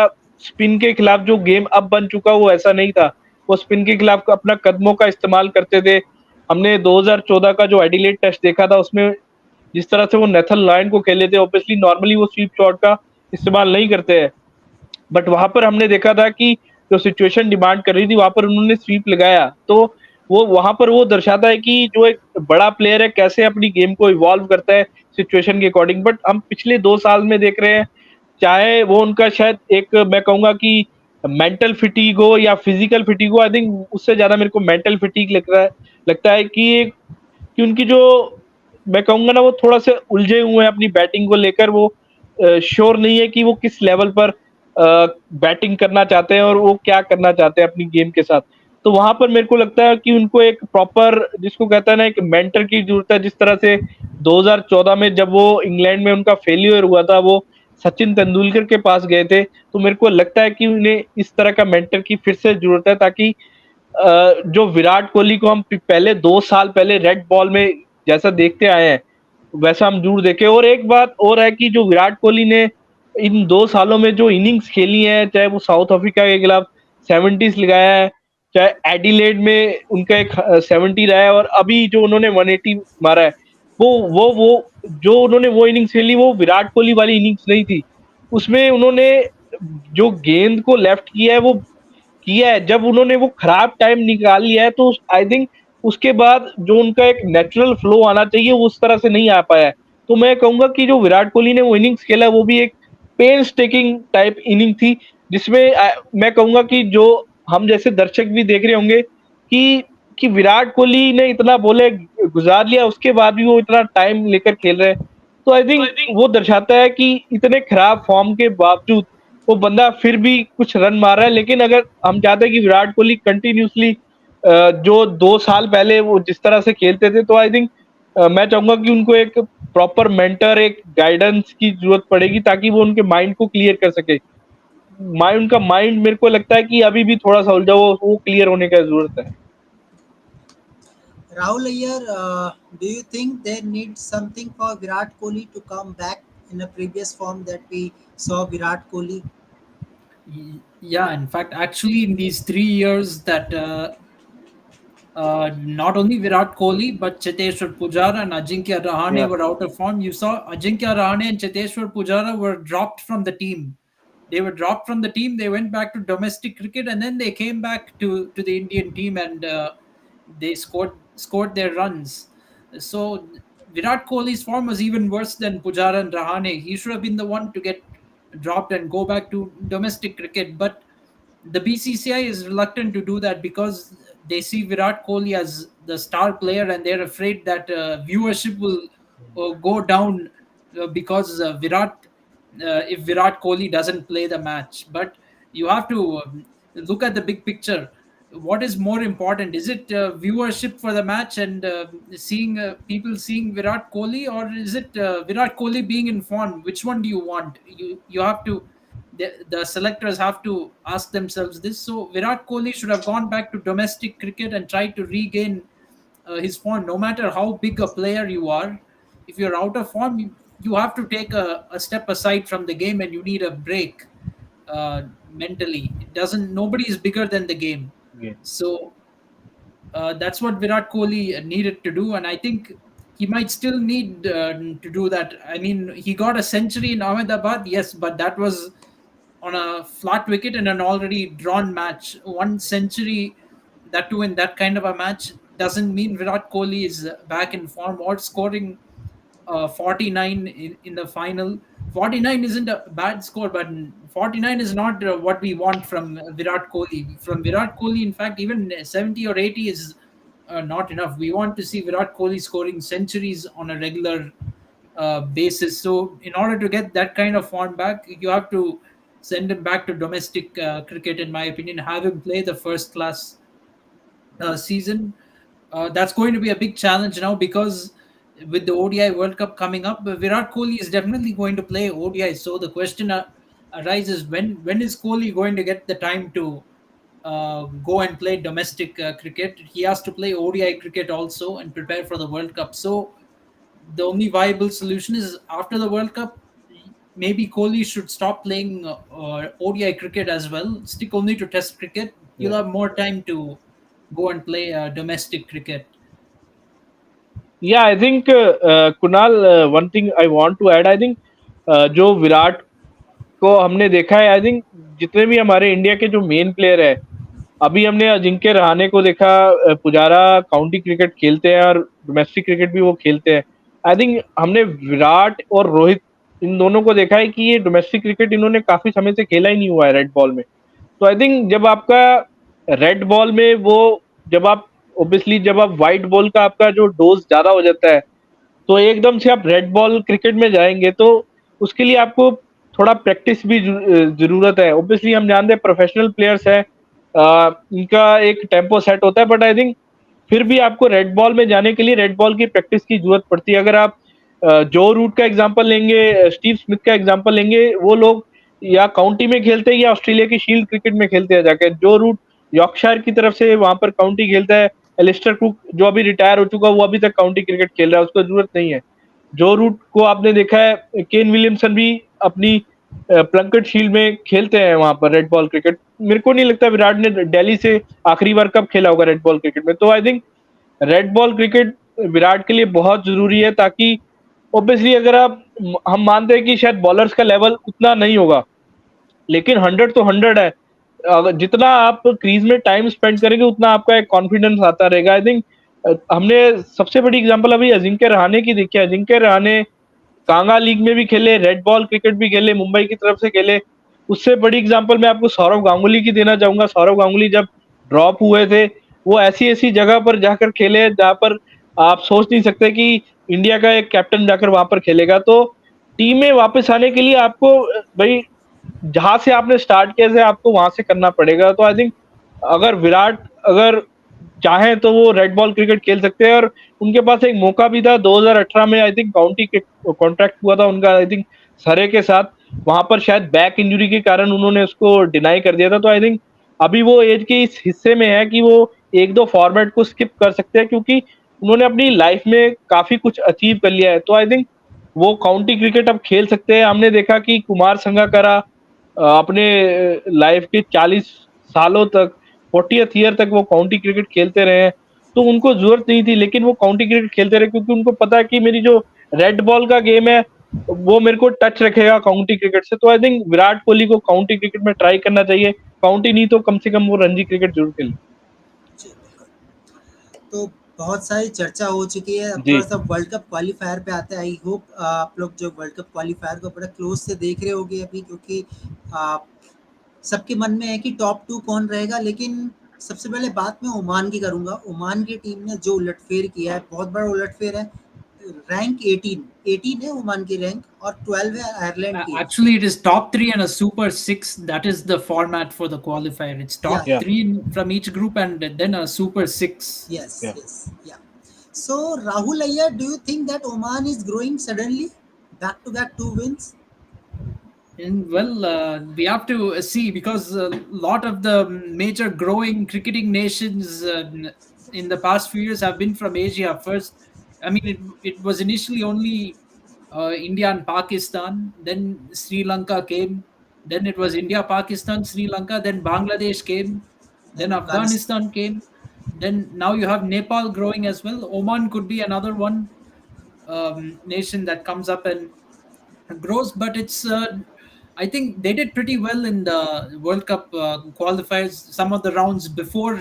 S5: स्पिन के खिलाफ जो गेम अब बन चुका वो ऐसा नहीं था। वो स्पिन के खिलाफ अपना कदमों का इस्तेमाल करते थे। हमने 2014 का जो एडिलेड टेस्ट देखा था उसमें जिस तरह से वो नेथन लायन को खेले थे, ऑब्वियसली नॉर्मली वो स्वीप शॉट का इस्तेमाल नहीं करते हैं, बट वहां पर हमने देखा था कि जो सिचुएशन डिमांड कर रही थी वहां पर उन्होंने स्वीप लगाया। तो वो वहां पर वो दर्शाता है कि जो एक बड़ा प्लेयर है कैसे अपनी गेम को इवॉल्व करता है सिचुएशन के अकॉर्डिंग। बट हम पिछले 2 साल में देख रहे हैं, चाहे वो उनका शायद एक, मैं कहूंगा कि मेंटल फिटीग हो या फिजिकल फिटीग हो, आई थिंक उससे ज्यादा मेरे को मेंटल फिटीग लगता है कि उनकी जो, मैं कहूंगा ना, वो थोड़ा से उलझे हुए हैं अपनी बैटिंग को लेकर। वो श्योर नहीं है कि वो किस लेवल पर बैटिंग करना चाहते हैं और वो क्या करना चाहते हैं अपनी गेम के साथ। तो वहां पर मेरे को लगता है कि उनको एक प्रॉपर, जिसको कहता है ना, एक मेंटर की जरूरत है। जिस तरह से 2014 में जब वो इंग्लैंड में उनका फेलियर हुआ था, वो सचिन तेंदुलकर के पास गए थे, तो मेरे को लगता है कि उन्हें इस तरह का मेंटर की फिर से जरूरत है, ताकि जो विराट कोहली को हम पहले 2 साल पहले रेड बॉल में जैसा देखते आए हैं वैसा हम जरूर देखें। और एक बात और है कि जो विराट कोहली ने इन 2 सालों में जो इनिंग्स खेली है, चाहे वो साउथ अफ्रीका के खिलाफ 70s लगाया है, चाहे एडिलेड में उनका एक 70 रहा है, और अभी जो उन्होंने 180 मारा है, वो जो उन्होंने वो इनिंग्स खेली वो विराट कोहली वाली इनिंग्स नहीं थी। उसमें उन्होंने जो गेंद को लेफ्ट किया है वो किया है। जब उन्होंने वो खराब टाइम निकाल लिया है तो आई थिंक उसके बाद जो उनका एक नेचुरल फ्लो आना चाहिए वो उस तरह से नहीं आ पाया है। तो मैं कहूंगा कि जो विराट कोहली ने वो इनिंग्स खेला है वो भी एक पेन टेकिंग टाइप इनिंग थी, जिसमें मैं कहूंगा कि जो हम जैसे दर्शक भी देख रहे होंगे कि विराट कोहली ने इतना बोले गुजार लिया, उसके बाद भी वो इतना टाइम लेकर खेल रहे हैं। तो आई थिंक वो दर्शाता है कि इतने खराब फॉर्म के बावजूद वो बंदा फिर भी कुछ रन मार रहा है। लेकिन अगर हम चाहते हैं कि विराट कोहली कंटिन्यूसली जो 2 साल पहले वो जिस तरह से खेलते थे, तो आई थिंक मैं चाहूंगा कि उनको एक प्रॉपर मेंटर, एक गाइडेंस की जरूरत पड़ेगी, ताकि वो उनके माइंड को क्लियर कर सके। उनका माइंड मेरे को लगता है कि अभी भी थोड़ा सा उलझा, वो क्लियर होने का जरूरत है।
S1: Rahul Ayyar, do you think they need something for Virat Kohli to come back in the previous form that we saw Virat Kohli?
S2: Yeah, in fact, actually, in these 3 years that not only Virat Kohli but Cheteshwar Pujara and Ajinkya Rahane
S5: Yeah.
S2: were out of form. You saw Ajinkya Rahane and Cheteshwar Pujara were dropped from the team. They were dropped from the team. They went back to domestic cricket, and then they came back to the Indian team, and they scored their runs. So Virat Kohli's form was even worse than Pujara and Rahane. He should have been the one to get dropped and go back to domestic cricket, but the BCCI is reluctant to do that because they see Virat Kohli as the star player, and they're afraid that viewership will go down because if Virat Kohli doesn't play the match. But you have to look at the big picture. What is more important? Is it viewership for the match and seeing people seeing Virat Kohli, or is it Virat Kohli being informed? Which one do you want? You have to the selectors have to ask themselves this. So Virat Kohli should have gone back to domestic cricket and tried to regain his form. No matter how big a player you are, if you're out of form, you have to take a step aside from the game and you need a break. Uh, mentally. It doesn't. Nobody is bigger than the game.
S5: Yeah.
S2: So that's what Virat Kohli needed to do, and I think he might still need to do that. I mean, he got a century in Ahmedabad, yes, but that was on a flat wicket in an already drawn match. One century, that too in that kind of a match, doesn't mean Virat Kohli is back in form or scoring 49 in the final. 49 isn't a bad score, but 49 is not what we want from Virat Kohli. From Virat Kohli, in fact, even 70 or 80 is not enough. We want to see Virat Kohli scoring centuries on a regular basis. So, in order to get that kind of form back, you have to send him back to domestic cricket, in my opinion, have him play the first class season. That's going to be a big challenge now because with the ODI World Cup coming up, Virat Kohli is definitely going to play ODI. So the question arises, when is Kohli going to get the time to go and play domestic cricket? He has to play ODI cricket also and prepare for the World Cup. So the only viable solution is after the World Cup, maybe Kohli should stop playing ODI cricket as well, stick only to Test cricket. You'll have more time to go and play domestic cricket.
S5: Yeah, I think Kunal, one thing I want to add, I think जो विराट को हमने देखा है, I think जितने भी हमारे India के जो मेन प्लेयर है, अभी हमने अजिंक्य रहाणे को देखा, पुजारा काउंटी क्रिकेट खेलते हैं और डोमेस्टिक क्रिकेट भी वो खेलते हैं. आई थिंक हमने विराट और रोहित इन दोनों को देखा है कि ये डोमेस्टिक क्रिकेट इन्होंने काफी समय से खेला ही नहीं हुआ है रेड बॉल में. तो आई थिंक जब आपका रेड बॉल में वो जब आप ऑब्वियसली जब आप व्हाइट बॉल का आपका जो डोज ज्यादा हो जाता है तो एकदम से आप रेड बॉल क्रिकेट में जाएंगे तो उसके लिए आपको थोड़ा प्रैक्टिस भी जरूरत है. ऑब्वियसली हम जानते हैं प्रोफेशनल प्लेयर्स हैं, इनका एक टेम्पो सेट होता है, बट आई थिंक फिर भी आपको रेड बॉल में जाने के लिए रेड बॉल की प्रैक्टिस की जरूरत पड़ती है. अगर आप जो रूट का एग्जांपल लेंगे, स्टीव स्मिथ का एग्जांपल लेंगे, वो लोग या काउंटी में खेलते हैं या ऑस्ट्रेलिया की शील्ड क्रिकेट में खेलते हैं जाकर. जो रूट यॉर्कशायर की तरफ से वहां पर काउंटी खेलता है, एलिस्टर कुक जो अभी रिटायर हो चुका है वो अभी तक काउंटी क्रिकेट खेल रहा है, उसको जरूरत नहीं है. जो रूट को आपने देखा है, केन विलियमसन भी अपनी प्लंकेट शील्ड में खेलते हैं वहां पर रेड बॉल क्रिकेट. मेरे को नहीं लगता विराट ने दिल्ली से आखिरी बार कब खेला होगा रेड बॉल क्रिकेट में. तो I think red ball cricket Virat के लिए बहुत जरूरी है, ताकि ऑब्वियसली अगर आप हम मानते हैं कि शायद बॉलर्स का लेवल उतना नहीं होगा, लेकिन 100 तो 100 है. जितना आप क्रीज में टाइम स्पेंड करेंगे उतना आपका एक कॉन्फिडेंस आता रहेगा. आई थिंक हमने सबसे बड़ी एग्जांपल अभी अजिंक्य रहाणे की देखी है. अजिंक्य रहाणे कांगा लीग में भी खेले, रेड बॉल क्रिकेट भी खेले, मुंबई की तरफ से खेले. उससे बड़ी एग्जांपल मैं आपको सौरव गांगुली की देना चाहूंगा. सौरव गांगुली जब ड्रॉप हुए थे वो ऐसी ऐसी जगह पर जाकर खेले जहां पर आप सोच नहीं सकते कि इंडिया का एक कैप्टन जाकर वहां पर खेलेगा. तो टीम में वापस आने के लिए आपको भाई जहां से आपने स्टार्ट किया है आपको वहां से करना पड़ेगा. तो आई थिंक अगर विराट अगर चाहे तो वो रेड बॉल क्रिकेट खेल सकते हैं, और उनके पास एक मौका भी था 2018 में. आई थिंक काउंटी कॉन्ट्रैक्ट हुआ था उनका आई थिंक सरे के साथ, वहां पर शायद बैक इंजरी के कारण उन्होंने उसको डिनाई कर दिया था. तो आई थिंक अभी वो एज के इस हिस्से में है कि वो एक दो फॉर्मेट को स्किप कर सकते हैं, क्योंकि उन्होंने अपनी लाइफ में काफी कुछ अचीव कर लिया है. तो आई थिंक वो काउंटी क्रिकेट अब खेल सकते हैं. हमने देखा कि कुमार संगकारा अपने लाइफ के 40 सालों तक 40th ईयर तक वो काउंटी क्रिकेट खेलते रहे हैं. तो उनको जरूरत नहीं थी, लेकिन वो काउंटी क्रिकेट खेलते रहे क्योंकि उनको पता है कि मेरी जो रेड बॉल का गेम है वो मेरे को टच रखेगा काउंटी क्रिकेट से. तो आई थिंक विराट कोहली को काउंटी क्रिकेट में ट्राई करना चाहिए. काउंटी नहीं तो कम से कम वो रणजी क्रिकेट जरूर खेले.
S1: तो बहुत सारी चर्चा हो चुकी है. अब
S5: जी.
S1: थोड़ा सा वर्ल्ड कप क्वालिफायर पे आते हैं. आई होप आप लोग जो वर्ल्ड कप क्वालिफायर को बड़ा क्लोज से देख रहे होगे अभी, क्योंकि सबके मन में है कि टॉप 2 कौन रहेगा. लेकिन सबसे पहले बात मैं ओमान की करूंगा. ओमान की टीम ने जो उलटफेर किया है, बहुत बड़ा उलटफेर है. रैंक 18 है ओमान की रैंक, और 12 है आयरलैंड की.
S2: Actually, it is top 3 and a super 6. That is the format for the qualifier. It's top
S5: Yeah.
S2: 3 from each group and then a super 6.
S1: Yes,
S5: Yeah.
S1: yes, yeah. So Rahul Ayyar, do you think that Oman is growing suddenly, back to back 2 wins?
S2: And well, we have to see, because a lot of the major growing cricketing nations in the past few years have been from Asia first. I mean, it was initially only India and Pakistan, then Sri Lanka came, Then it was India, Pakistan, Sri Lanka. Then Bangladesh came. Then
S1: and Afghanistan.
S2: Afghanistan came. Then now you have Nepal growing as well. Oman could be another one nation that comes up and grows, but it's. I think they did pretty well in the World Cup qualifiers. Some of the rounds before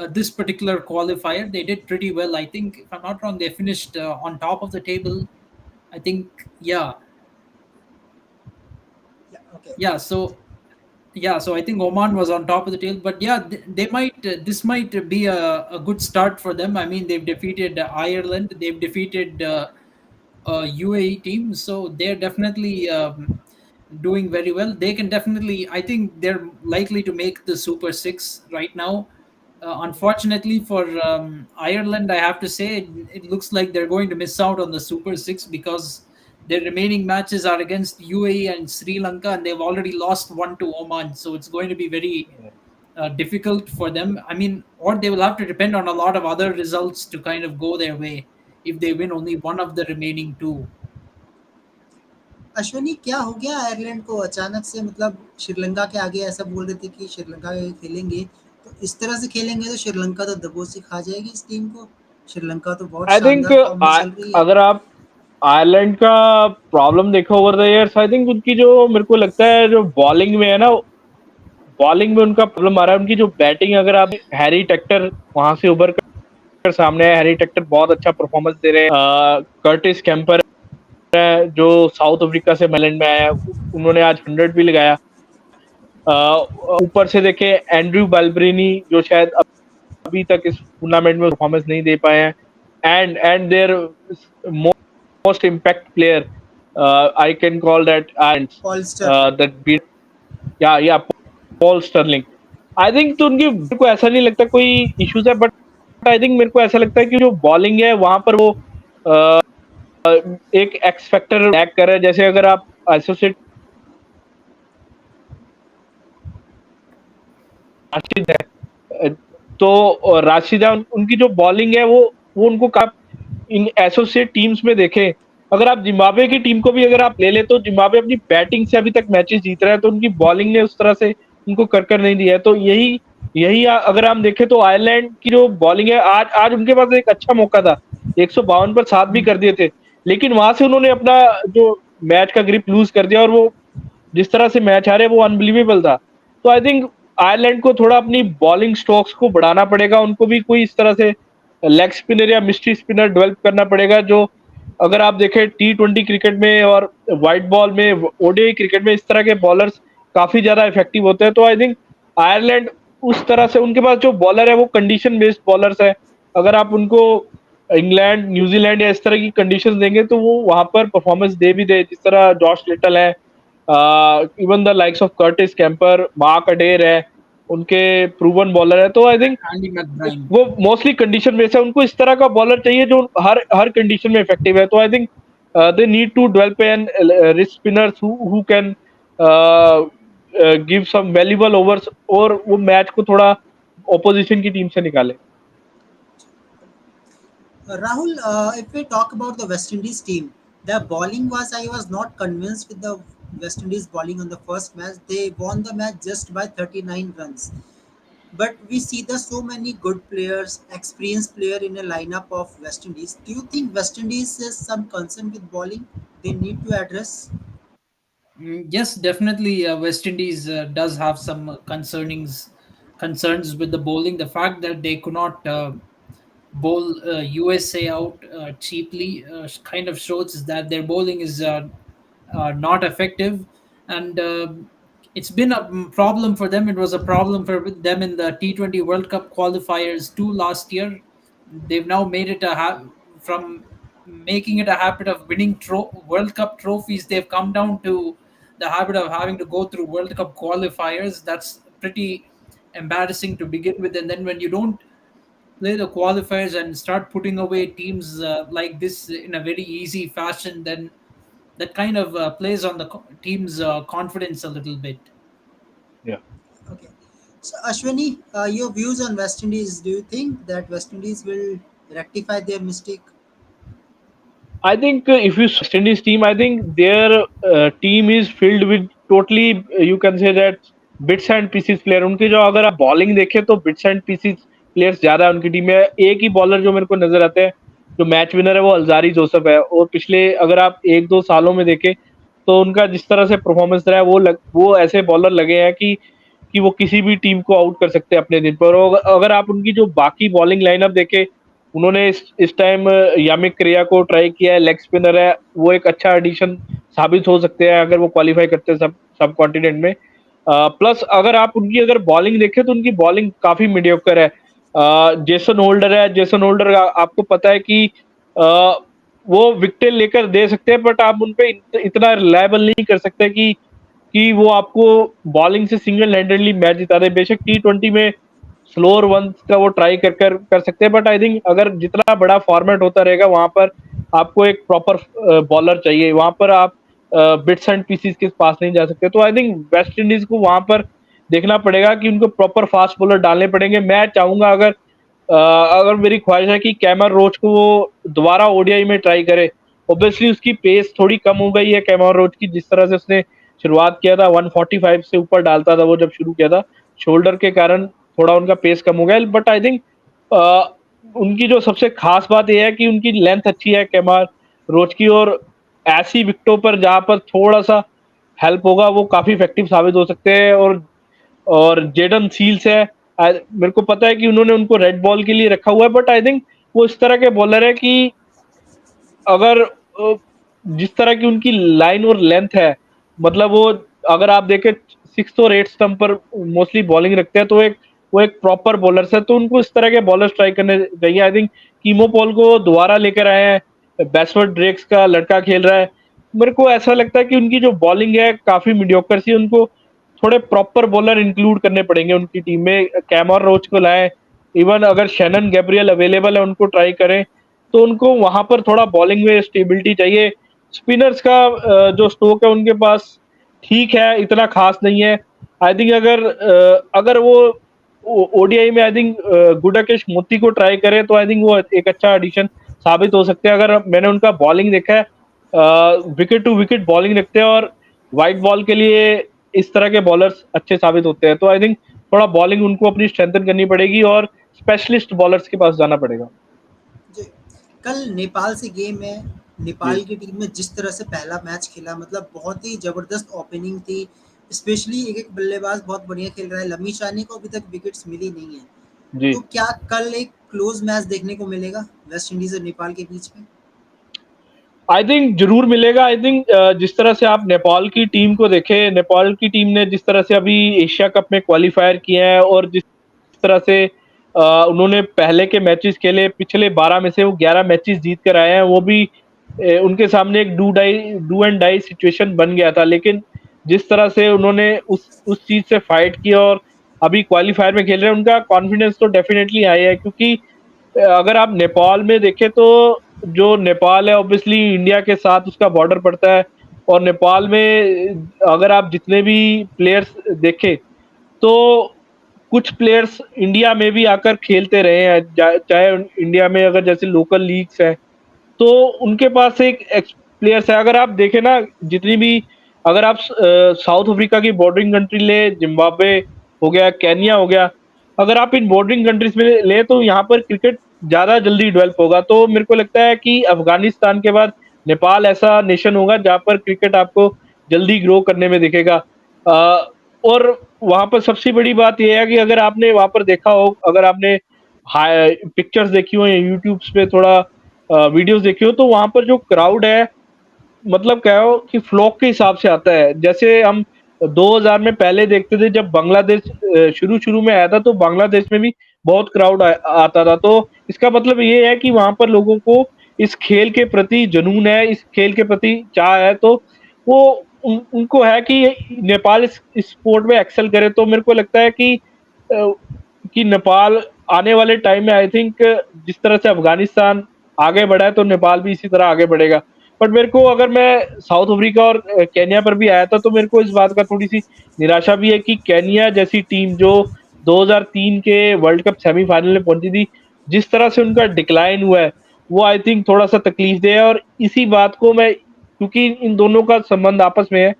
S2: this particular qualifier, they did pretty well. I think, if I'm not wrong, they finished on top of the table. I think, yeah,
S1: Yeah, okay.
S2: yeah. So I think Oman was on top of the table, but yeah, they might. This might be a good start for them. I mean, they've defeated Ireland, they've defeated UAE team, so they're definitely doing very well. They can definitely. I think they're likely to make the Super Six right now. Unfortunately for Ireland, I have to say it looks like they're going to miss out on the Super Six because their remaining matches are against UAE and Sri Lanka, and they've already lost one to Oman. So it's going to be very difficult for them. I mean, or they will have to depend on a lot of other results to kind of go their way if they win only one of the remaining two.
S1: Ashwini, क्या हो गया Ireland को अचानक से? मतलब श्रीलंका के आगे ऐसा बोल रहे थे कि श्रीलंका के खेलेंगे, तो इस तरह से खेलेंगे तो श्रीलंका तो दबोची खा जाएगी इस टीम को। श्रीलंका तो बहुत
S5: आई थिंक
S1: शानदार फॉर्म में चल रही है।
S5: अगर आप आयरलैंड का प्रॉब्लम देखो over the years, I think उनकी जो मेरे को लगता है जो बॉलिंग में है ना, बॉलिंग में उनका प्रॉब्लम आ रहा है। उनकी जो बैटिंग, अगर आप हैरी टेक्टर वहां से उभर कर सामने है, हैरी टेक्टर बहुत अच्छा परफॉर्मेंस दे रहे हैं। कर्टिस कैंपर है जो साउथ अफ्रीका से मेलैंड में आया है, उन्होंने आज 100 भी लगाया। ऊपर से देखे एंड्रयू बाल्बरिनी जो शायद अभी तक इस टूर्नामेंट में परफॉर्मेंस नहीं दे पाए हैं, and their most impact player I can call that
S1: Paul Stirling.
S5: That या पॉल स्टर्लिंग। आई थिंक तो उनकी, मेरे को ऐसा नहीं लगता कोई इश्यूज है, बट आई थिंक मेरे को ऐसा लगता है कि जो बॉलिंग है वहां पर वो एक एक्स फैक्टर लैक कर रहा है। जैसे अगर आप एसोसिएट राशिद है, तो राशिदा उनकी जो बॉलिंग है वो उनको इन एसोसिएट टीम्स में देखें। अगर आप जिम्बाब्वे की टीम को भी अगर आप ले ले, तो जिम्बाब्वे अपनी बैटिंग से अभी तक मैचेस जीत रहा है, तो उनकी बॉलिंग ने उस तरह से उनको कर नहीं दिया है। तो यही अगर हम देखें तो आयरलैंड की जो बॉलिंग है, आज उनके पास एक अच्छा मौका था, 152 पर 7 भी कर दिए थे, लेकिन वहां से उन्होंने अपना जो मैच का ग्रिप लूज कर दिया, और वो जिस तरह से मैच हारे वो अनबिलीवेबल था। तो आई थिंक आयरलैंड को थोड़ा अपनी बॉलिंग स्ट्रोक्स को बढ़ाना पड़ेगा। उनको भी कोई इस तरह से लेग स्पिनर या मिस्ट्री स्पिनर डेवलप करना पड़ेगा, जो अगर आप देखें T20 क्रिकेट में और व्हाइट बॉल में, ओडीआई क्रिकेट में, इस तरह के बॉलर्स काफी ज्यादा इफेक्टिव होते हैं। तो आई थिंक आयरलैंड उस तरह से, उनके पास जो बॉलर है वो कंडीशन बेस्ड बॉलर्स है। अगर आप उनको इंग्लैंड, न्यूजीलैंड या इस तरह की कंडीशंस देंगे तो वो वहां पर परफॉर्मेंस दे भी दे, जिस तरह जॉश लिटल है, even the likes of Curtis Campher, mark अडेर है, उनके प्रूवन बॉलर है। तो आई थिंक
S2: एंडी मैकब्राइन।
S5: वो मोस्टली कंडीशन बेस्ड है। उनको इस तरह का बॉलर चाहिए जो हर कंडीशन में इफेक्टिव है। तो I think they need to develop an wrist spinners who can give some valuable overs, और वो मैच को थोड़ा ऑपोजिशन की टीम से निकाले।
S1: Rahul, if we talk about the West Indies team, the bowling was, I was not convinced with the West Indies bowling on the first match. They won the match just by 39 runs. But we see the so many good players, experienced player in a lineup of West Indies. Do you think West Indies has some concern with bowling they need to address?
S2: Yes, definitely. West Indies does have some concerns with the bowling. The fact that they could not bowl USA out cheaply kind of shows that their bowling is not effective, and it's been a problem for them. It was a problem for them in the T20 World Cup qualifiers too last year. They've now made it from making it a habit of winning World Cup trophies. They've come down to the habit of having to go through World Cup qualifiers. That's pretty embarrassing to begin with, and then when you don't play the qualifiers and start putting away teams like this in a very easy fashion, then that kind of plays on the team's confidence a little bit.
S5: Yeah.
S1: Okay. So Ashwini, your views on West Indies. Do you think that West Indies will rectify their mistake?
S5: I think if you West Indies team, I think their team is filled with totally you can say that bits and pieces player. उनके जो अगर आप bowling देखें तो bits and pieces players ज्यादा है उनकी team में। एक ही बॉलर जो मेरे को नजर आते हैं जो मैच विनर है वो अलजारी जोसेफ है, और पिछले अगर आप 1-2 सालों में देखें तो उनका जिस तरह से परफॉर्मेंस रहा है वो ऐसे बॉलर लगे हैं कि वो किसी भी टीम को आउट कर सकते हैं अपने दिन पर। और अगर आप उनकी जो बाकी बॉलिंग लाइनअप देखें, उन्होंने इस टाइम यामिक क्रिया को ट्राई किया है, लेग स्पिनर है, वो एक अच्छा एडिशन साबित हो सकते हैं अगर वो क्वालिफाई करते हैं सब कॉन्टिनेंट में। प्लस अगर आप उनकी अगर बॉलिंग देखें तो उनकी बॉलिंग काफी मीडियोकर है। जेसन होल्डर है, जेसन होल्डर आपको पता है कि वो विकेट लेकर दे सकते हैं, बट आप उनपे इतना रिलायबल नहीं कर सकते कि वो आपको बॉलिंग से सिंगल हैंडेडली मैच जिता दे। बेशक T20 में स्लोअर वन का वो ट्राई कर सकते हैं, बट आई थिंक अगर जितना बड़ा फॉर्मेट होता रहेगा वहां पर आपको एक प्रॉपर बॉलर चाहिए। वहां पर आप बिट्स एंड पीसीस के पास नहीं जा सकते। तो आई थिंक वेस्ट इंडीज को वहां पर देखना पड़ेगा कि उनको प्रॉपर फास्ट बॉलर डालने पड़ेंगे। मैं चाहूंगा अगर मेरी ख्वाहिश है कि कैमर रोच को वो दोबारा ओडीआई में ट्राई करे। ऑब्वियसली उसकी पेस थोड़ी कम हो गई है कैमर रोच की, जिस तरह से उसने शुरुआत किया था 145 से ऊपर डालता था वो जब शुरू किया था, शोल्डर के कारण थोड़ा उनका पेस कम हो गया। बट आई थिंक उनकी जो सबसे खास बात यह है कि उनकी लेंथ अच्छी है कैमर रोच की, और ऐसी विकेटों पर जहां पर थोड़ा सा हेल्प होगा वो काफी इफेक्टिव साबित हो सकते हैं। और जेडन सील्स है, मेरे को पता है कि उन्होंने उनको रेड बॉल के लिए रखा हुआ है, बट आई थिंक वो इस तरह के बॉलर है कि अगर जिस तरह की उनकी लाइन और लेंथ है, मतलब वो अगर आप देखें 6 और 8 स्टंप पर मोस्टली बॉलिंग रखते हैं, तो वो एक प्रॉपर बॉलर है। तो उनको इस तरह के बॉलर्स ट्राई करने चाहिए। आई थिंक कीमो पॉल को दोबारा लेकर आए हैं, बैसवर्ड ड्रेक्स का लड़का खेल रहा है। मेरे को ऐसा लगता है कि उनकी जो बॉलिंग है काफी मीडियोकर सी, उनको थोड़े प्रॉपर बॉलर इंक्लूड करने पड़ेंगे उनकी टीम में। कैमर रोच को लाएं, इवन अगर शैनन गैब्रियल अवेलेबल है उनको ट्राई करें, तो उनको वहां पर थोड़ा बॉलिंग में स्टेबिलिटी चाहिए। स्पिनर्स का जो स्ट्रोक है उनके पास ठीक है, इतना खास नहीं है। आई थिंक अगर वो ओडीआई में आई थिंक गुडाकेश मोती को ट्राई करे तो आई थिंक वो एक अच्छा एडिशन साबित हो सकते हैं। अगर मैंने उनका बॉलिंग देखा है, विकेट टू विकेट बॉलिंग रखते हैं, और वाइट बॉल के लिए इस तरह के बॉलर्स अच्छे साबित होते हैं। तो आई थिंक थोड़ा बॉलिंग उनको अपनी स्ट्रेंथन करनी पड़ेगी और स्पेशलिस्ट बॉलर्स के पास जाना पड़ेगा।
S1: जी, कल नेपाल से गेम है। नेपाल
S5: जी
S1: की टीम ने जिस तरह से पहला मैच खेला, मतलब बहुत ही जबरदस्त ओपनिंग थी। स्पेशली एक एक बल्लेबाज बहुत बढ़िया खेल रहा है। लमी शानी को अभी तक विकेट्स मिली नहीं है।
S5: जी
S1: तो क्या कल एक क्लोज मैच देखने को मिलेगा वेस्ट इंडीज और नेपाल के बीच में?
S5: आई थिंक जरूर मिलेगा। आई थिंक जिस तरह से आप नेपाल की टीम को देखें, नेपाल की टीम ने जिस तरह से अभी एशिया कप में क्वालिफायर किया है, और जिस तरह से उन्होंने पहले के मैचेस खेले, पिछले 12 में से वो 11 मैचेस जीत कर आए हैं, वो भी उनके सामने एक डू एंड डाई सिचुएशन बन गया था। लेकिन जिस तरह से उन्होंने उस चीज से फाइट किया और अभी क्वालिफायर में खेल रहे हैं, उनका कॉन्फिडेंस तो डेफिनेटली हाई है। क्योंकि अगर आप नेपाल में देखें तो जो नेपाल है ऑब्वियसली इंडिया के साथ उसका बॉर्डर पड़ता है, और नेपाल में अगर आप जितने भी प्लेयर्स देखें तो कुछ प्लेयर्स इंडिया में भी आकर खेलते रहे हैं, चाहे इंडिया में अगर जैसे लोकल लीग्स है तो उनके पास एक प्लेयर्स है। अगर आप देखें ना, जितनी भी अगर आप साउथ अफ्रीका की बॉर्डरिंग कंट्री ले, जिम्बाब्वे हो गया, केन्या हो गया, अगर आप इन बॉर्डरिंग कंट्रीज में ले तो यहाँ पर क्रिकेट ज्यादा जल्दी डेवलप होगा। तो मेरे को लगता है कि अफगानिस्तान के बाद नेपाल ऐसा नेशन होगा जहाँ पर क्रिकेट आपको जल्दी ग्रो करने में दिखेगा। और वहां पर सबसे बड़ी बात यह है कि अगर आपने वहां पर देखा हो, अगर आपने पिक्चर्स देखी हो या यूट्यूब पे थोड़ा वीडियोस देखी हो, तो वहां पर जो क्राउड है, मतलब क्या हो कि फ्लॉक के हिसाब से आता है। जैसे हम 2000 में पहले देखते थे जब बांग्लादेश शुरू शुरू में आया था, तो बांग्लादेश में भी बहुत क्राउड आता था। तो इसका मतलब ये है कि वहां पर लोगों को इस खेल के प्रति जुनून है, इस खेल के प्रति चाह है। तो वो उनको है कि नेपाल इस स्पोर्ट में एक्सेल करे। तो मेरे को लगता है अ, कि नेपाल आने वाले टाइम में आई थिंक जिस तरह से अफगानिस्तान आगे बढ़ा है तो नेपाल भी इसी तरह आगे बढ़ेगा। बट मेरे को, अगर मैं साउथ अफ्रीका और केन्या पर भी आया था, तो मेरे को इस बात का थोड़ी सी निराशा भी है कि केन्या जैसी टीम जो 2003 के वर्ल्ड कप सेमीफाइनल में पहुंची थी, जिस तरह से उनका डिक्लाइन हुआ है वो आई थिंक थोड़ा सा तकलीफ दे है। और इसी बात को मैं, क्योंकि इन दोनों का संबंध आपस में है,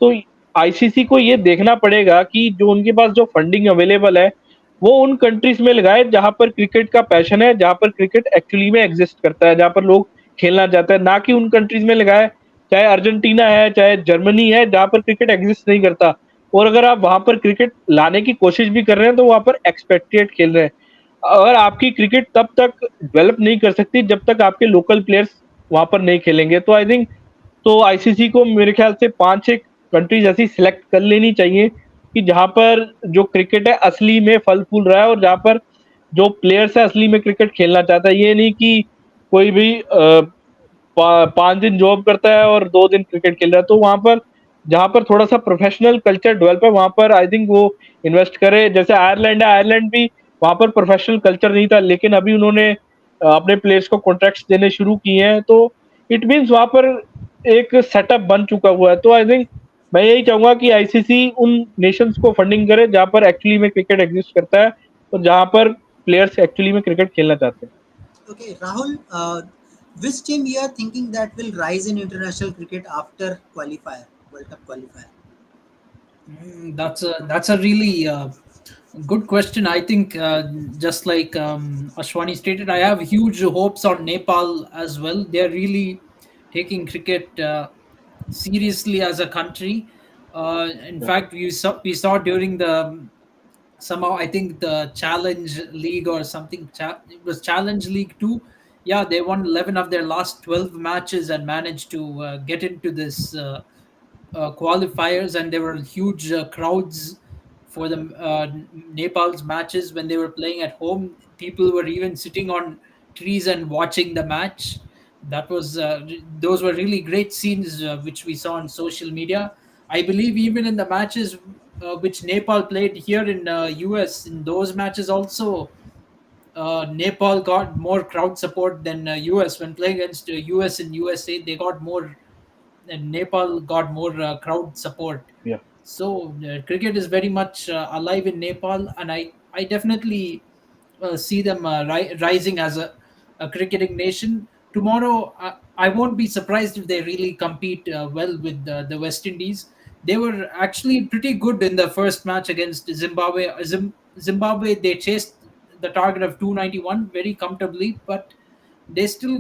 S5: तो आईसीसी को ये देखना पड़ेगा कि जो उनके पास जो फंडिंग अवेलेबल है वो उन कंट्रीज में लगाए जहां पर क्रिकेट का पैशन है, जहां पर क्रिकेट एक्चुअली में एग्जिस्ट करता है, जहां पर लोग खेलना चाहते हैं, ना कि उन कंट्रीज में लगाए चाहे अर्जेंटीना है चाहे जर्मनी है जहां पर क्रिकेट एग्जिस्ट नहीं करता। और अगर आप वहां पर क्रिकेट लाने की कोशिश भी कर रहे हैं तो वहां पर एक्सपेक्टेड खेल रहे हैं। अगर आपकी क्रिकेट तब तक डेवलप नहीं कर सकती जब तक आपके लोकल प्लेयर्स वहां पर नहीं खेलेंगे। तो आई थिंक तो आईसीसी को मेरे ख्याल से 5-6 कंट्रीज ऐसी सिलेक्ट कर लेनी चाहिए कि जहां पर जो क्रिकेट है असली में फल फूल रहा है और जहां पर जो प्लेयर्स है असली में क्रिकेट खेलना चाहता है। ये नहीं कि कोई भी 5 दिन जॉब करता है और 2 दिन क्रिकेट खेल रहा है। तो वहां पर जहां पर थोड़ा सा प्रोफेशनल कल्चर डेवलप है वहां पर आई थिंक वो इन्वेस्ट करे। जैसे आयरलैंड है, आयरलैंड भी वहां पर प्रोफेशनल कल्चर नहीं था लेकिन अभी उन्होंने अपने प्लेयर्स को कॉन्ट्रैक्ट्स देने शुरू किए हैं। तो इट मीन्स वहां पर एक सेटअप बन चुका हुआ है। तो आई थिंक मैं यही चाहूंगा कि आईसीसी उन नेशंस को फंडिंग करे जहां पर एक्चुअली में क्रिकेट एग्जिस्ट करता है और जहां पर प्लेयर्स एक्चुअली में क्रिकेट खेलना चाहते हैं।
S1: Okay, Rahul, which team you are thinking that will rise in international cricket after qualifier, World Cup qualifier?
S2: That's a really good question. I think just like Ashwani stated, I have huge hopes on Nepal as well. They're really taking cricket seriously as a country. In fact, we saw during the somehow I think the Challenge League or something. It was Challenge League 2. Yeah, they won 11 of their last 12 matches and managed to get into this qualifiers, and there were huge crowds for the Nepal's matches when they were playing at home. People were even sitting on trees and watching the match. That was those were really great scenes which we saw on social media. I believe even in the matches which Nepal played here in US, in those matches also, Nepal got more crowd support than US when playing against US in USA. They got more, and Nepal got more crowd support.
S5: Yeah.
S2: So cricket is very much alive in Nepal, and I definitely see them rising as a cricketing nation. Tomorrow, I won't be surprised if they really compete well with the West Indies. They were actually pretty good in the first match against Zimbabwe. Zimbabwe, they chased the target of 291 very comfortably, but they still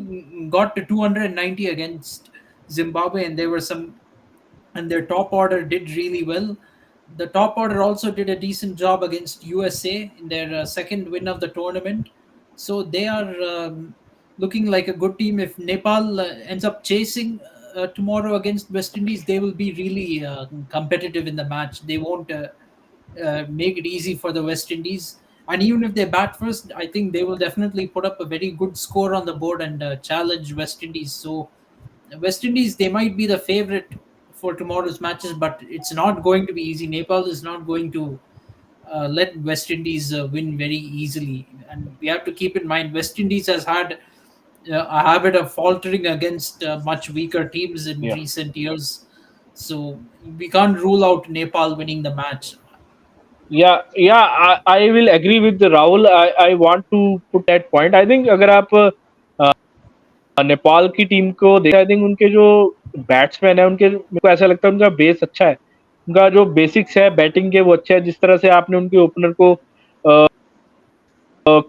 S2: got to 290 against Zimbabwe, and there were some, and their top order did really well. The top order also did a decent job against USA in their second win of the tournament. So they are looking like a good team. If Nepal ends up chasing tomorrow against West Indies, they will be really competitive in the match. They won't make it easy for the West Indies. And even if they bat first, I think they will definitely put up a very good score on the board and challenge West Indies. So West Indies, they might be the favorite for tomorrow's matches, but it's not going to be easy. Nepal is not going to let West Indies win very easily. And we have to keep in mind, West Indies has had a habit of faltering against much weaker teams in
S5: Yeah.
S2: recent years. So we can't rule out Nepal winning the match.
S5: I will agree with Rahul. I want to put that point. I think अगर आप नेपाल की team को देखें, I think उनके जो batsman है उनके, मेरे को ऐसा लगता है उनका बेस अच्छा है, उनका जो बेसिक्स है बैटिंग के वो अच्छा है। जिस तरह से आपने उनके ओपनर को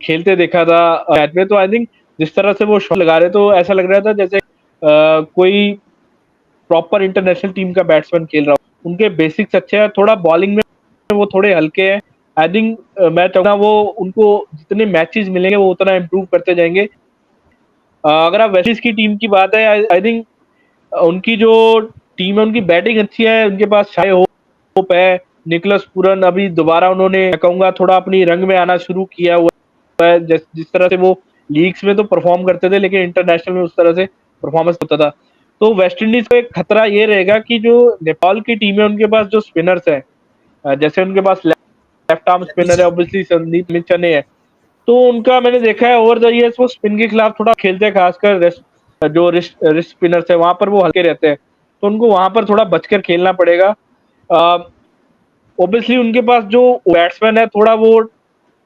S5: खेलते देखा था मैच में, तो आई थिंक जिस तरह से वो शॉट लगा रहे तो ऐसा लग रहा था जैसे कोई प्रॉपर इंटरनेशनल टीम का बैट्समैन खेल रहा हो। उनके बेसिक्स अच्छे हैं, थोड़ा बॉलिंग में वो थोड़े हल्के हैं। आई थिंक मैं चाहूँगा वो उनको जितने मैचेस मिलेंगे वो उतना इम्प्रूव करते जाएंगे। अगर आप वेस्ट इंडीज की टीम की बात है, आई थिंक उनकी जो टीम है उनकी बैटिंग अच्छी है। उनके पास शाय होप है, निकोलस पूरन अभी दोबारा उन्होंने मैं कहूँगा थोड़ा अपनी रंग में आना शुरू किया हुआ है। जिस तरह से वो लीग्स में तो परफॉर्म करते थे लेकिन इंटरनेशनल में उस तरह से परफॉर्मेंस होता था। तो वेस्ट इंडीज को एक खतरा ये रहेगा कि जो नेपाल की टीम है उनके पास जो स्पिनर्स है, जैसे उनके पास लेफ्ट आर्म स्पिनर है ऑब्वियसली संदीप मिचने है, तो उनका मैंने देखा है ओवर द इयर्स वो स्पिन के खिलाफ थोड़ा खेलते हैं, खासकर जो रिस्ट स्पिनर्स है वहां पर वो हल्के रहते हैं, तो उनको वहां पर थोड़ा बचकर खेलना पड़ेगा। ऑब्वियसली उनके पास जो बैट्समैन है थोड़ा वो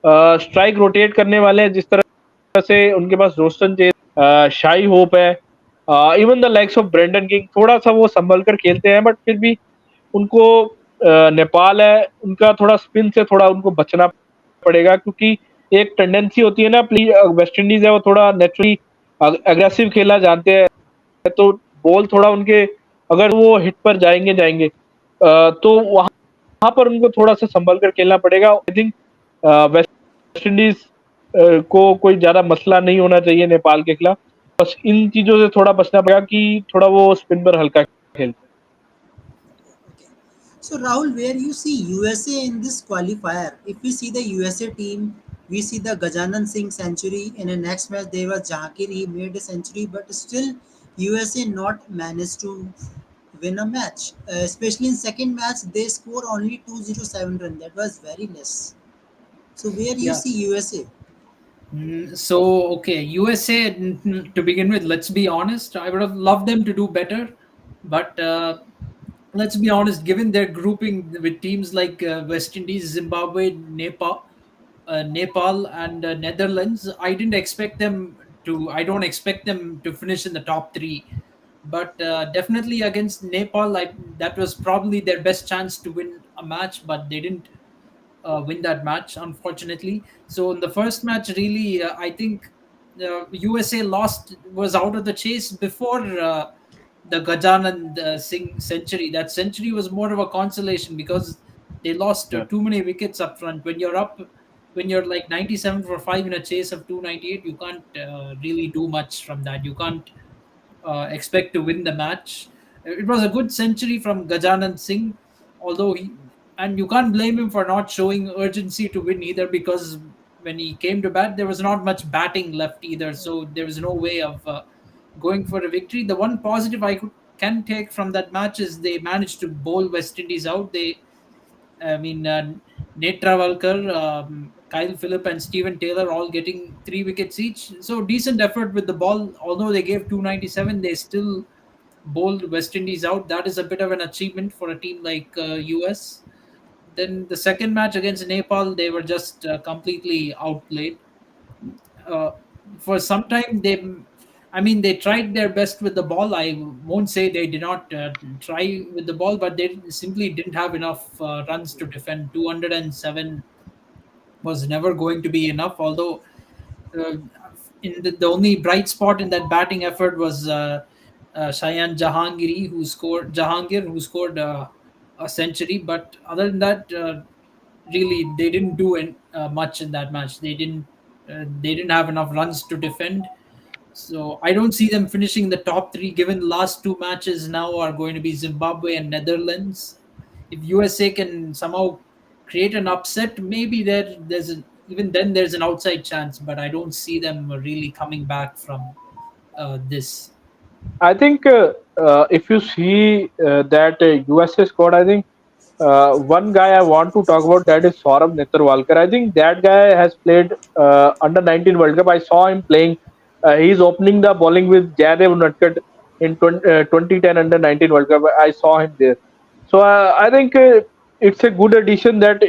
S5: स्ट्राइक रोटेट करने वाले हैं, जिस तरह से उनके पास रोस्टन चेज, शाई होप है, even the likes of Brendon King थोड़ा सा वो संभल कर खेलते हैं, बट फिर भी उनको नेपाल है उनका थोड़ा स्पिन से थोड़ा उनको बचना पड़ेगा, क्योंकि एक टेंडेंसी होती है ना, वेस्ट इंडीज है वो थोड़ा नेचुरली अग्रेसिव खेलना जानते हैं, तो बॉल थोड़ा उनके अगर वो हिट पर जाएंगे जाएंगे तो वहां पर उनको थोड़ा सा संभल कर खेलना पड़ेगा। आई थिंक वेस्ट इंडीज को कोई ज्यादा मसला नहीं होना चाहिए नेपाल के खिलाफ, बस इन चीजों से थोड़ा बचना पड़ेगा कि थोड़ा वो स्पिन पर हल्का खेल।
S1: Okay. So Rahul, where you see USA in this qualifier? If we see the USA team, we see the Gajanan Singh century. In the next match, there was Jahangir. He made a century, but still USA not managed to win a match. Especially in second match, they score only 207 run. That was very less. So where you
S2: Yeah.
S1: see USA?
S2: So, okay, USA, to begin with, let's be honest, I would have loved them to do better. But let's be honest, given their grouping with teams like West Indies, Zimbabwe, Nepal, and Netherlands, I don't expect them to finish in the top three. But definitely against Nepal, that was probably their best chance to win a match, but they didn't win that match, unfortunately. So in the first match, really, I think USA was out of the chase before the Gajanan Singh century. That century was more of a consolation because they lost
S5: Yeah.
S2: too many wickets up front. When you're like 97 for 5 in a chase of 298, you can't really do much from that. You can't expect to win the match. It was a good century from Gajanan Singh, although and you can't blame him for not showing urgency to win either, because when he came to bat, there was not much batting left either, so there was no way of going for a victory. The one positive can take from that match is they managed to bowl West Indies out. I mean, Nate Travalkar, Kyle Phillip, and Steven Taylor all getting 3 wickets each. So decent effort with the ball. Although they gave 297, they still bowled West Indies out. That is a bit of an achievement for a team like US. Then the second match against Nepal, they were just completely outplayed. Uh, for some time, they tried their best with the ball. I won't say they did not try with the ball, but they simply didn't have enough runs to defend. 207 was never going to be enough. Although uh, the only bright spot in that batting effort was Shayan Jahangir, who scored a century. But other than that, really, they didn't do much in that match. They didn't have enough runs to defend. So I don't see them finishing the top three, given the last 2 matches now are going to be Zimbabwe and Netherlands. If USA can somehow create an upset, maybe even then there's an outside chance, but I don't see them really coming back from this.
S5: I think if you see that USA squad, I think one guy I want to talk about, that is Saurabh Netarwalkar. I think that guy has played under 19 World Cup. I saw him playing. He's opening the bowling with Jayadev Unadkat in 2010 under 19 World Cup. I saw him there. So I think it's a good addition that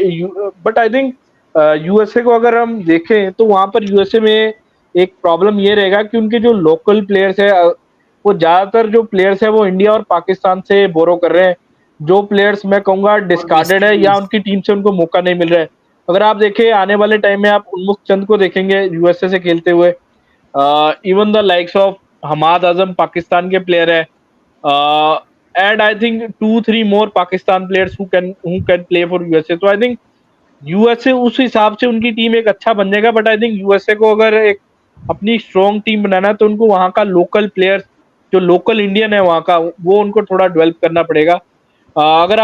S5: but I think USA को अगर हम देखें तो वहां पर USA में एक problem ये रहेगा कि उनके जो लोकल प्लेयर्स है वो ज्यादातर जो प्लेयर्स है वो इंडिया और पाकिस्तान से बोरो कर रहे हैं। जो प्लेयर्स मैं कहूंगा डिस्कार्डेड है या उनकी टीम से उनको मौका नहीं मिल रहा है। अगर आप देखें आने वाले टाइम में आप उन्मुख चंद को देखेंगे यूएसए से खेलते हुए, even the likes of Hammad Azam Pakistan के प्लेयर है, and I think 2-3 more Pakistan players who can play for USA. तो आई थिंक यूएसए उस हिसाब से उनकी टीम एक अच्छा बन जाएगा, बट आई थिंक यूएसए को अगर एक अपनी स्ट्रॉन्ग टीम बनाना है तो उनको वहां का लोकल प्लेयर्स जो लोकल इंडियन है वहां का वो उनको थोड़ा डेवलप करना पड़ेगा। अगर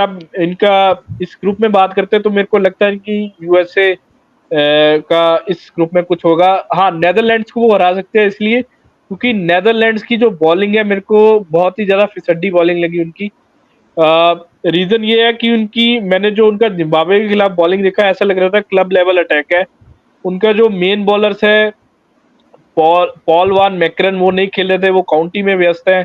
S5: आप इनका इस ग्रुप में बात करते हैं तो मेरे को लगता है कि यूएसए का इस ग्रुप में कुछ होगा। हाँ, नेदरलैंड्स को वो हरा सकते हैं इसलिए क्योंकि नेदरलैंड्स की जो बॉलिंग है मेरे को बहुत ही ज्यादा फिसड्डी बॉलिंग लगी उनकी। रीजन ये है कि मैंने जो उनका जिम्बाब्वे के खिलाफ बॉलिंग देखा ऐसा लग रहा था क्लब लेवल अटैक है। उनका जो मेन बॉलर्स है पॉल वान मैक्रन वो नहीं खेल रहे थे, वो काउंटी में व्यस्त है।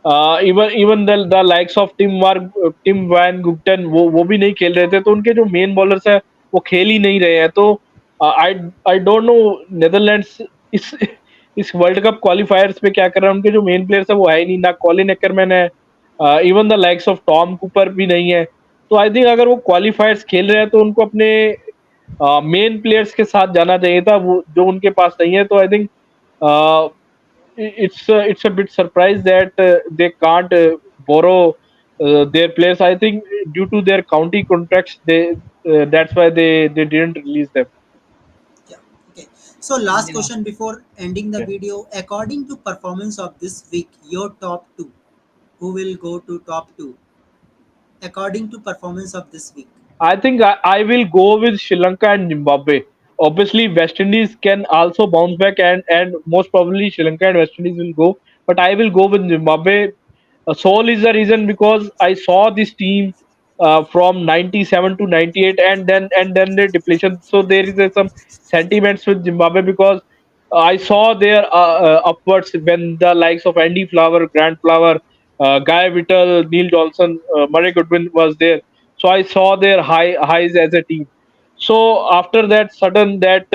S5: Even the likes of Tim van Gugten वो भी नहीं खेल रहे थे, तो उनके जो मेन बॉलर्स है वो खेल ही नहीं रहे हैं। तो आई डोंट नो नेदरलैंड्स इस वर्ल्ड कप क्वालिफायर्स पे क्या कर रहा है। उनके जो मेन प्लेयर्स है वो है ही नहीं, ना कॉलिन एक्करमैन है, even the likes of Tom Cooper भी नहीं है। तो आई थिंक अगर वो क्वालिफायर्स खेल रहे हैं तो उनको अपने मेन प्लेयर्स के साथ जाना चाहिए था, वो जो उनके पास नहीं है। तो I think it's a bit surprised that they can't borrow their players. I think due to their county contracts, they that's why they didn't release them.
S1: Yeah. Okay. So last
S2: Yeah.
S1: question before ending the
S5: Yeah.
S1: video. According to performance of this week, your top two, who will go to top two? According to performance of this week.
S5: I think I will go with Sri Lanka and Zimbabwe. Obviously, West Indies can also bounce back, and most probably Sri Lanka and West Indies will go. But I will go with Zimbabwe. Sole is the reason because I saw this team from '97 to '98, and then the depletion. So there is some sentiments with Zimbabwe because I saw their upwards when the likes of Andy Flower, Grant Flower, Guy Whittle, Neil Johnson, Murray Goodwin was there. So I saw their highs as a team. So after that sudden that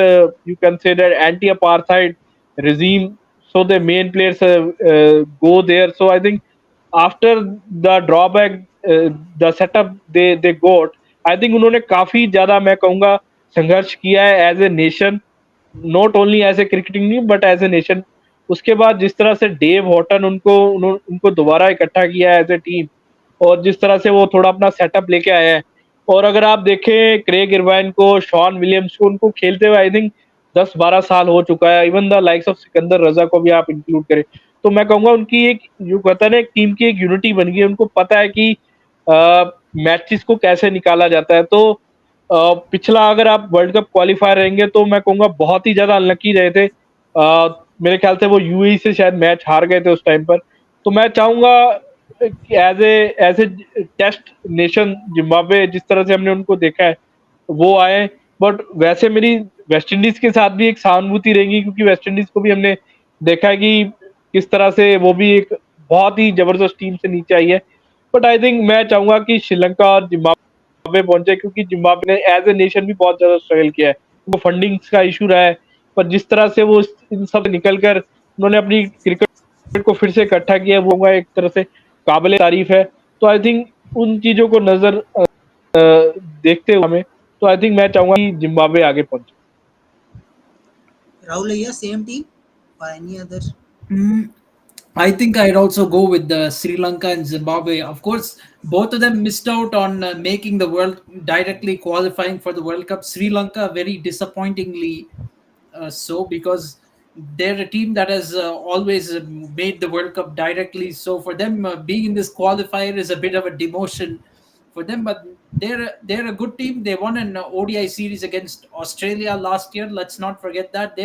S5: you can say that anti-apartheid regime, so the main players go there. So I think after the drawback, the setup they got, I think उन्होंने काफी ज्यादा मैं कहूँगा संघर्ष किया है as a nation, not only as a cricketing team but as a nation. उसके बाद जिस तरह से डेव हॉटन उनको दोबारा इकट्ठा किया एज ए टीम, और जिस तरह से वो थोड़ा अपना सेटअप लेके आया है, और अगर आप देखें क्रेग इरवाइन को, शॉन विलियम्स को, उनको खेलते हुए आई थिंक 10-12 साल हो चुका है। Even the likes of Sikandar Raza को भी आप इंक्लूड करें तो मैं कहूंगा उनकी एक जो कहता है ना एक टीम की एक यूनिटी बन गई है। उनको पता है कि मैचेस को कैसे निकाला जाता है। तो पिछला अगर आप वर्ल्ड कप क्वालिफायर रहेंगे तो मैं कहूंगा बहुत ही ज्यादा अनलकी रहे थे। मेरे ख्याल से वो यूएई से शायद मैच हार गए थे उस टाइम पर। तो मैं चाहूंगा as a test nation Zimbabwe, जिस तरह से हमने उनको देखा है वो आए। बट वैसे मेरी वेस्ट इंडीज के साथ भी एक सहानुभूति रहेगी क्योंकि वेस्ट इंडीज को भी हमने देखा है कि किस तरह से वो भी एक बहुत ही जबरदस्त टीम से नीचे आई है। बट आई थिंक मैं चाहूंगा कि श्रीलंका और जिम्बाब्वे पहुंचे क्योंकि जिम्बाब्वे ने एज ए नेशन भी बहुत ज्यादा स्ट्रगल किया है। वो फंडिंग्स का इशू रहा है, पर जिस तरह से वो इन सब निकल कर उन्होंने अपनी क्रिकेट को फिर से इकट्ठा किया है, वो एक तरह से काबिल तारीफ है। तो आई थिंक उन चीजों को नजर देखते हुए हमें, तो आई थिंक मैं चाहूंगा कि जिम्बाब्वे आगे पहुंचे।
S1: Rahul, yeah, same team or any other?
S2: Mm, I think I'd also go with the Sri Lanka and Zimbabwe. Of course, both of them missed out on making the world directly qualifying for the World Cup. Sri Lanka very disappointingly so because they're a team that has always made the World Cup directly. So for them, being in this qualifier is a bit of a demotion for them. But they're a good team. They won an ODI series against Australia last year. Let's not forget that.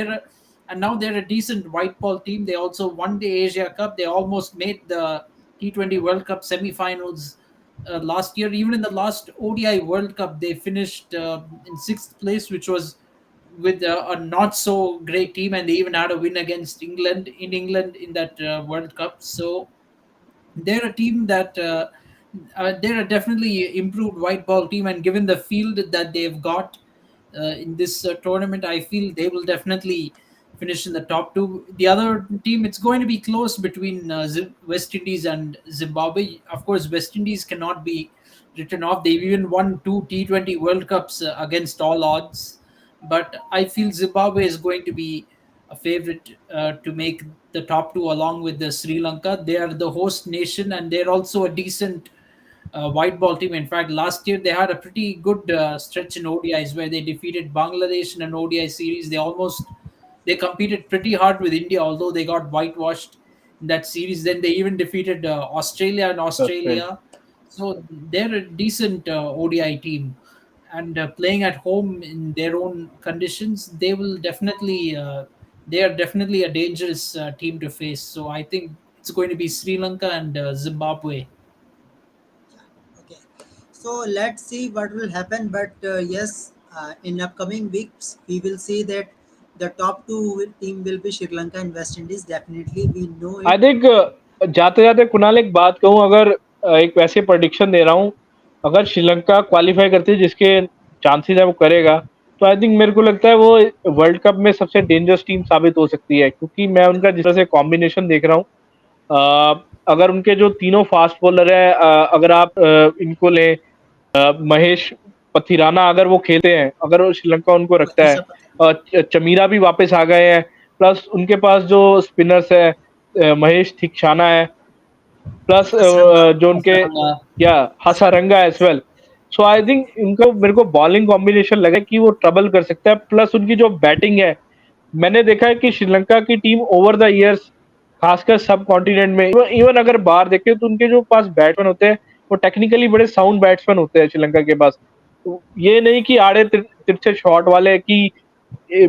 S2: And now they're a decent white ball team. They also won the Asia Cup. They almost made the T20 World Cup semi-finals last year. Even in the last ODI World Cup, they finished in sixth place, which was with a not so great team, and they even had a win against England in that World Cup. So they're a team that they're a definitely improved white ball team, and given the field that they've got in this tournament, I feel they will definitely finish in the top two. The other team, it's going to be close between West Indies and Zimbabwe. Of course, West Indies cannot be written off. They've even won two T20 World Cups against all odds. But I feel Zimbabwe is going to be a favorite to make the top two along with the Sri Lanka. They are the host nation and they're also a decent white ball team. In fact, last year they had a pretty good stretch in ODIs where they defeated Bangladesh in an ODI series. They competed pretty hard with India, although they got whitewashed in that series. Then they even defeated Australia in
S5: That's right.
S2: Australia. So they're a decent ODI team, and playing at home in their own conditions, they are definitely a dangerous team to face. So I think it's going to be Sri Lanka and Zimbabwe.
S1: Okay. So let's see what will happen. But yes, in upcoming weeks, we will see that the top two team will be Sri Lanka and West Indies. Definitely, we know
S5: I
S1: it.
S5: Think जाते जाते कुणाल एक बात कहूँ, अगर एक वैसे prediction दे रहा हूँ, अगर श्रीलंका क्वालिफाई करती है जिसके चांसेस है वो करेगा, तो आई थिंक मेरे को लगता है वो वर्ल्ड कप में सबसे डेंजरस टीम साबित हो सकती है क्योंकि मैं उनका जिस तरह से कॉम्बिनेशन देख रहा हूँ, अगर उनके जो तीनों फास्ट बॉलर है, अगर आप इनको लें, महेश पथिराना, अगर वो खेलते हैं, अगर वो श्रीलंका उनको रखता है,
S1: पतीशा पति।
S5: चमीरा भी वापस आ गए हैं, प्लस उनके पास जो स्पिनर्स है, महेश थिक्शाना है, प्लस
S1: हसरंगा।
S5: जो उनके
S2: Hasaranga.
S5: या Hasaranga as well. So I think इनको, मेरे को बॉलिंग कॉम्बिनेशन लगा कि वो ट्रबल कर सकता है, प्लस उनकी जो बैटिंग है, मैंने देखा है कि श्रीलंका की टीम ओवर द इयर्स, खासकर सब कॉन्टिनेंट में, इवन अगर बाहर देखे तो उनके जो पास बैट्समैन होते हैं वो टेक्निकली बड़े साउंड बैट्समैन होते हैं श्रीलंका के पास। तो ये नहीं कि आड़े तिरछे शॉट वाले की, ए,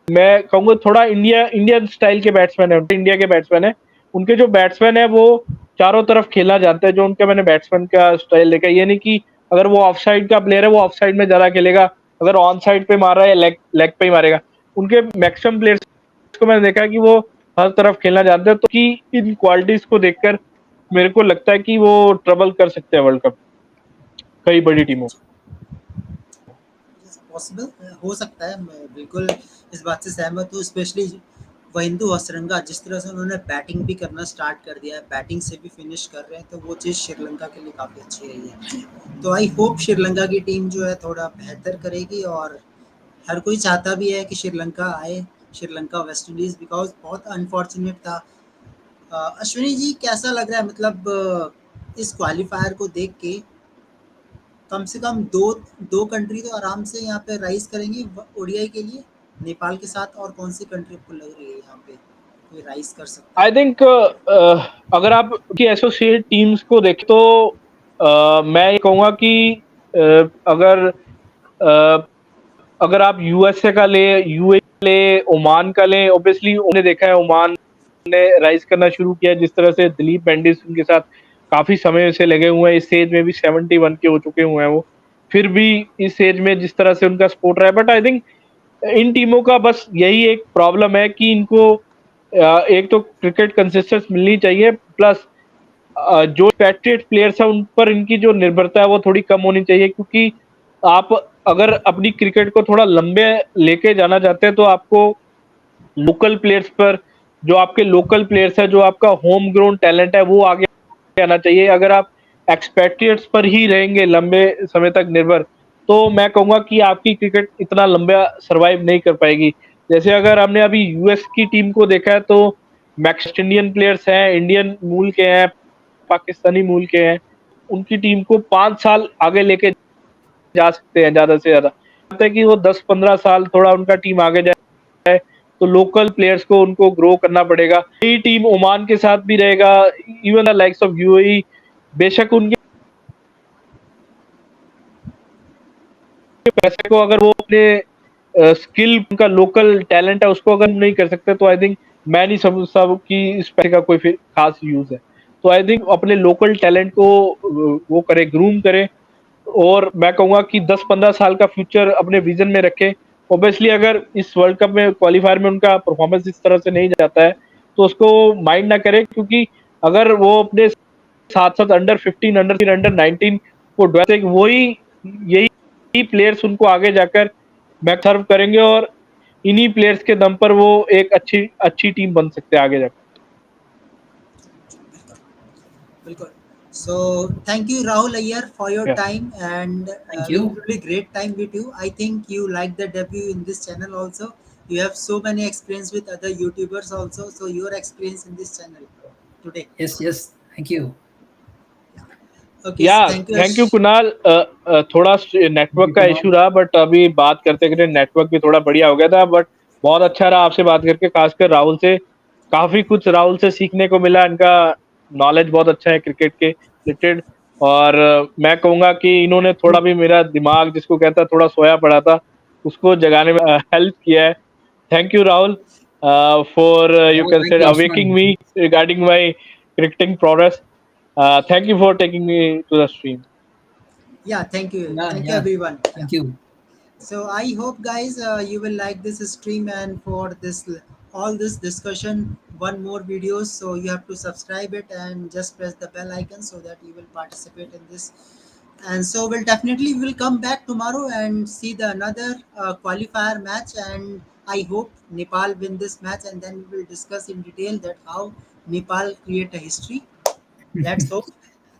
S5: मैं कहूंगा थोड़ा इंडियन स्टाइल के बैट्समैन है, इंडिया के बैट्समैन है। उनके जो बैट्समैन है वो चारों तरफ खेलना जानते हैं, जो उनका मैंने बैट्समैन का स्टाइल देखा। ये नहीं कि अगर वो ऑफ साइड का प्लेयर है वो ऑफ साइड में ज्यादा खेलेगा, अगर ऑन साइड पे मार रहा है लेग लेग पे ही मारेगा। उनके मैक्सिमम प्लेयर्स को मैंने देखा है कि वो हर तरफ खेलना जानते हैं, तो कि इन क्वालिटीज को देखकर मेरे को लगता है कि वो ट्रबल कर सकते हैं वर्ल्ड कप कई बड़ी टीमों।
S1: पॉसिबल हो सकता है, मैं बिल्कुल इस बात से सहमत हूँ। स्पेशली वहिंदू हसरंगा, जिस तरह से उन्होंने बैटिंग भी करना स्टार्ट कर दिया है, बैटिंग से भी फिनिश कर रहे हैं, तो वो चीज़ श्रीलंका के लिए काफ़ी अच्छी रही है। तो आई होप श्रीलंका की टीम जो है थोड़ा बेहतर करेगी, और हर कोई चाहता भी है कि श्रीलंका आए, श्रीलंका वेस्ट इंडीज़, बिकॉज बहुत अनफॉर्चुनेट था। अश्विनी जी कैसा लग रहा है, मतलब इस क्वालिफायर को देख के? कम से कम दो दो कंट्री तो आराम से यहाँ पे राइज करेंगी ओडीआई के लिए, नेपाल के साथ। और कौन सी कंट्री आपको लग रही है यहाँ पे कोई राइज कर सकता
S5: आई
S1: है?
S5: थिंक अगर आप की एसोसिएट टीम्स को देखें तो मैं ये कहूँगा कि अगर अगर आप यूएसए का ले, यूए ले, ओमान का ले, ऑब्वियसली उन्हें देखा है, ओमान ने राइज करना शुरू किया जिस तरह से। दिलीप मेंडिस उनके साथ काफी समय से लगे हुए हैं, इस एज में भी 71 के हो चुके हुए हैं वो, फिर भी इस एज में जिस तरह से उनका सपोर्ट रहा है। बट आई थिंक इन टीमों का बस यही एक प्रॉब्लम है कि इनको एक तो क्रिकेट कंसिस्टेंस मिलनी चाहिए, प्लस जो पैट्रियट प्लेयर्स हैं उन पर इनकी जो निर्भरता है वो थोड़ी कम होनी चाहिए, क्योंकि आप अगर अपनी क्रिकेट को थोड़ा लंबे लेके जाना चाहते हैं तो आपको लोकल प्लेयर्स पर, जो आपके लोकल प्लेयर्स है, जो आपका होम ग्राउंड टैलेंट है, वो आगे आना चाहिए। अगर आप एक्सपेट्रिएट्स पर ही रहेंगे लंबे समय तक निर्भर, तो मैं कहूंगा कि आपकी क्रिकेट इतना लंबा सरवाइव नहीं कर पाएगी। जैसे अगर हमने अभी यूएस की टीम को देखा है तो मैक्स इंडियन प्लेयर्स हैं, इंडियन मूल के हैं, पाकिस्तानी मूल के हैं, उनकी टीम को 5 साल आगे लेके जा सकते हैं ज्यादा से ज्यादा। लगता है कि वो 10-15 साल थोड़ा उनका टीम आगे जाए, तो लोकल प्लेयर्स को उनको ग्रो करना पड़ेगा। यही टीम ओमान के साथ भी रहेगा, even the likes of UAE. बेशक उनके पैसे को अगर वो अपने स्किल, उनका लोकल टैलेंट है उसको अगर नहीं कर सकते, तो आई थिंक मैं नहीं समझता कि इस पैसे का कोई फिर खास यूज है। तो आई थिंक अपने लोकल टैलेंट को वो करे, ग्रूम करे, और मैं कहूंगा कि 10-15 साल का फ्यूचर अपने विजन में रखें। ऑब्वियसली अगर इस वर्ल्ड कप में क्वालिफायर में उनका परफॉर्मेंस इस तरह से नहीं जाता है तो उसको माइंड ना करें, क्योंकि अगर वो अपने साथ साथ अंडर 15, अंडर 19 को वही यही प्लेयर्स उनको आगे जाकर मैच सर्व करेंगे, और इन्हीं प्लेयर्स के दम पर वो एक अच्छी अच्छी टीम बन सकते हैं आगे जाकर।
S1: बिल्कुल। So thank you Rahul Ayyar for your
S5: Yeah.
S1: time, and
S2: Thank you.
S1: literally great time with you. I think you like the debut in this channel also. You have so many experience with other YouTubers also, so your experience in this channel today.
S2: Yes, yes. Thank you.
S1: Okay,
S5: या
S1: thank you
S5: thank you Kunal. थोड़ा network का issue रहा, but अभी बात करते करते network भी थोड़ा बढ़िया हो गया था। बट बहुत अच्छा रहा आपसे बात करके, खासकर राहुल से काफी कुछ राहुल से सीखने को मिला। इनका नॉलेज बहुत अच्छा है क्रिकेट के रिलेटेड, और मैं कहूंगा कि इन्होंने थोड़ा भी मेरा दिमाग, जिसको कहता है थोड़ा सोया पड़ा था, उसको जगाने में हेल्प किया है। Thank you Rahul for you
S2: Oh,
S5: can
S2: thank
S5: से
S2: you,
S5: awaking
S2: Ashman.
S5: Me regarding my cricketing progress. Thank you for taking me to the stream.
S1: Yeah, thank you,
S2: Yeah,
S1: thank you
S2: yeah.
S1: everyone. Yeah.
S2: Thank you.
S1: So I hope guys you will like this stream, and for this all this discussion, one more videos, so you have to subscribe it and just press the bell icon so that you will participate in this. And so we'll definitely will come back tomorrow and see the another qualifier match, and I hope Nepal win this match, and then we will discuss in detail that how Nepal create a history Let's hope.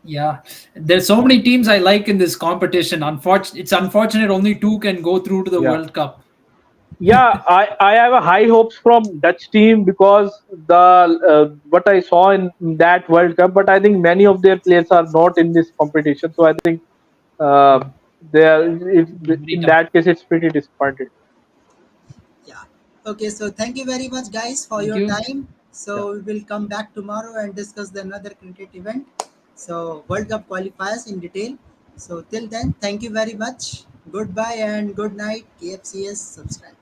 S2: Yeah, there's so many teams I like in this competition. It's unfortunate only two can go through to the
S5: Yeah.
S2: World Cup.
S5: Yeah, I have a high hopes from Dutch team because the what I saw in that World Cup, but I think many of their players are not in this competition. So I think uh, they are,
S2: Very
S5: in
S2: tough.
S5: that case it's pretty disappointed.
S1: Yeah. Okay, so thank you very much, guys, for
S2: Thank
S1: your
S2: you.
S1: time.
S5: Yeah.
S1: So we will come back tomorrow and discuss the another cricket event. So World Cup qualifiers in detail. So till then, thank you very much. Goodbye and good night. KFCS subscribe.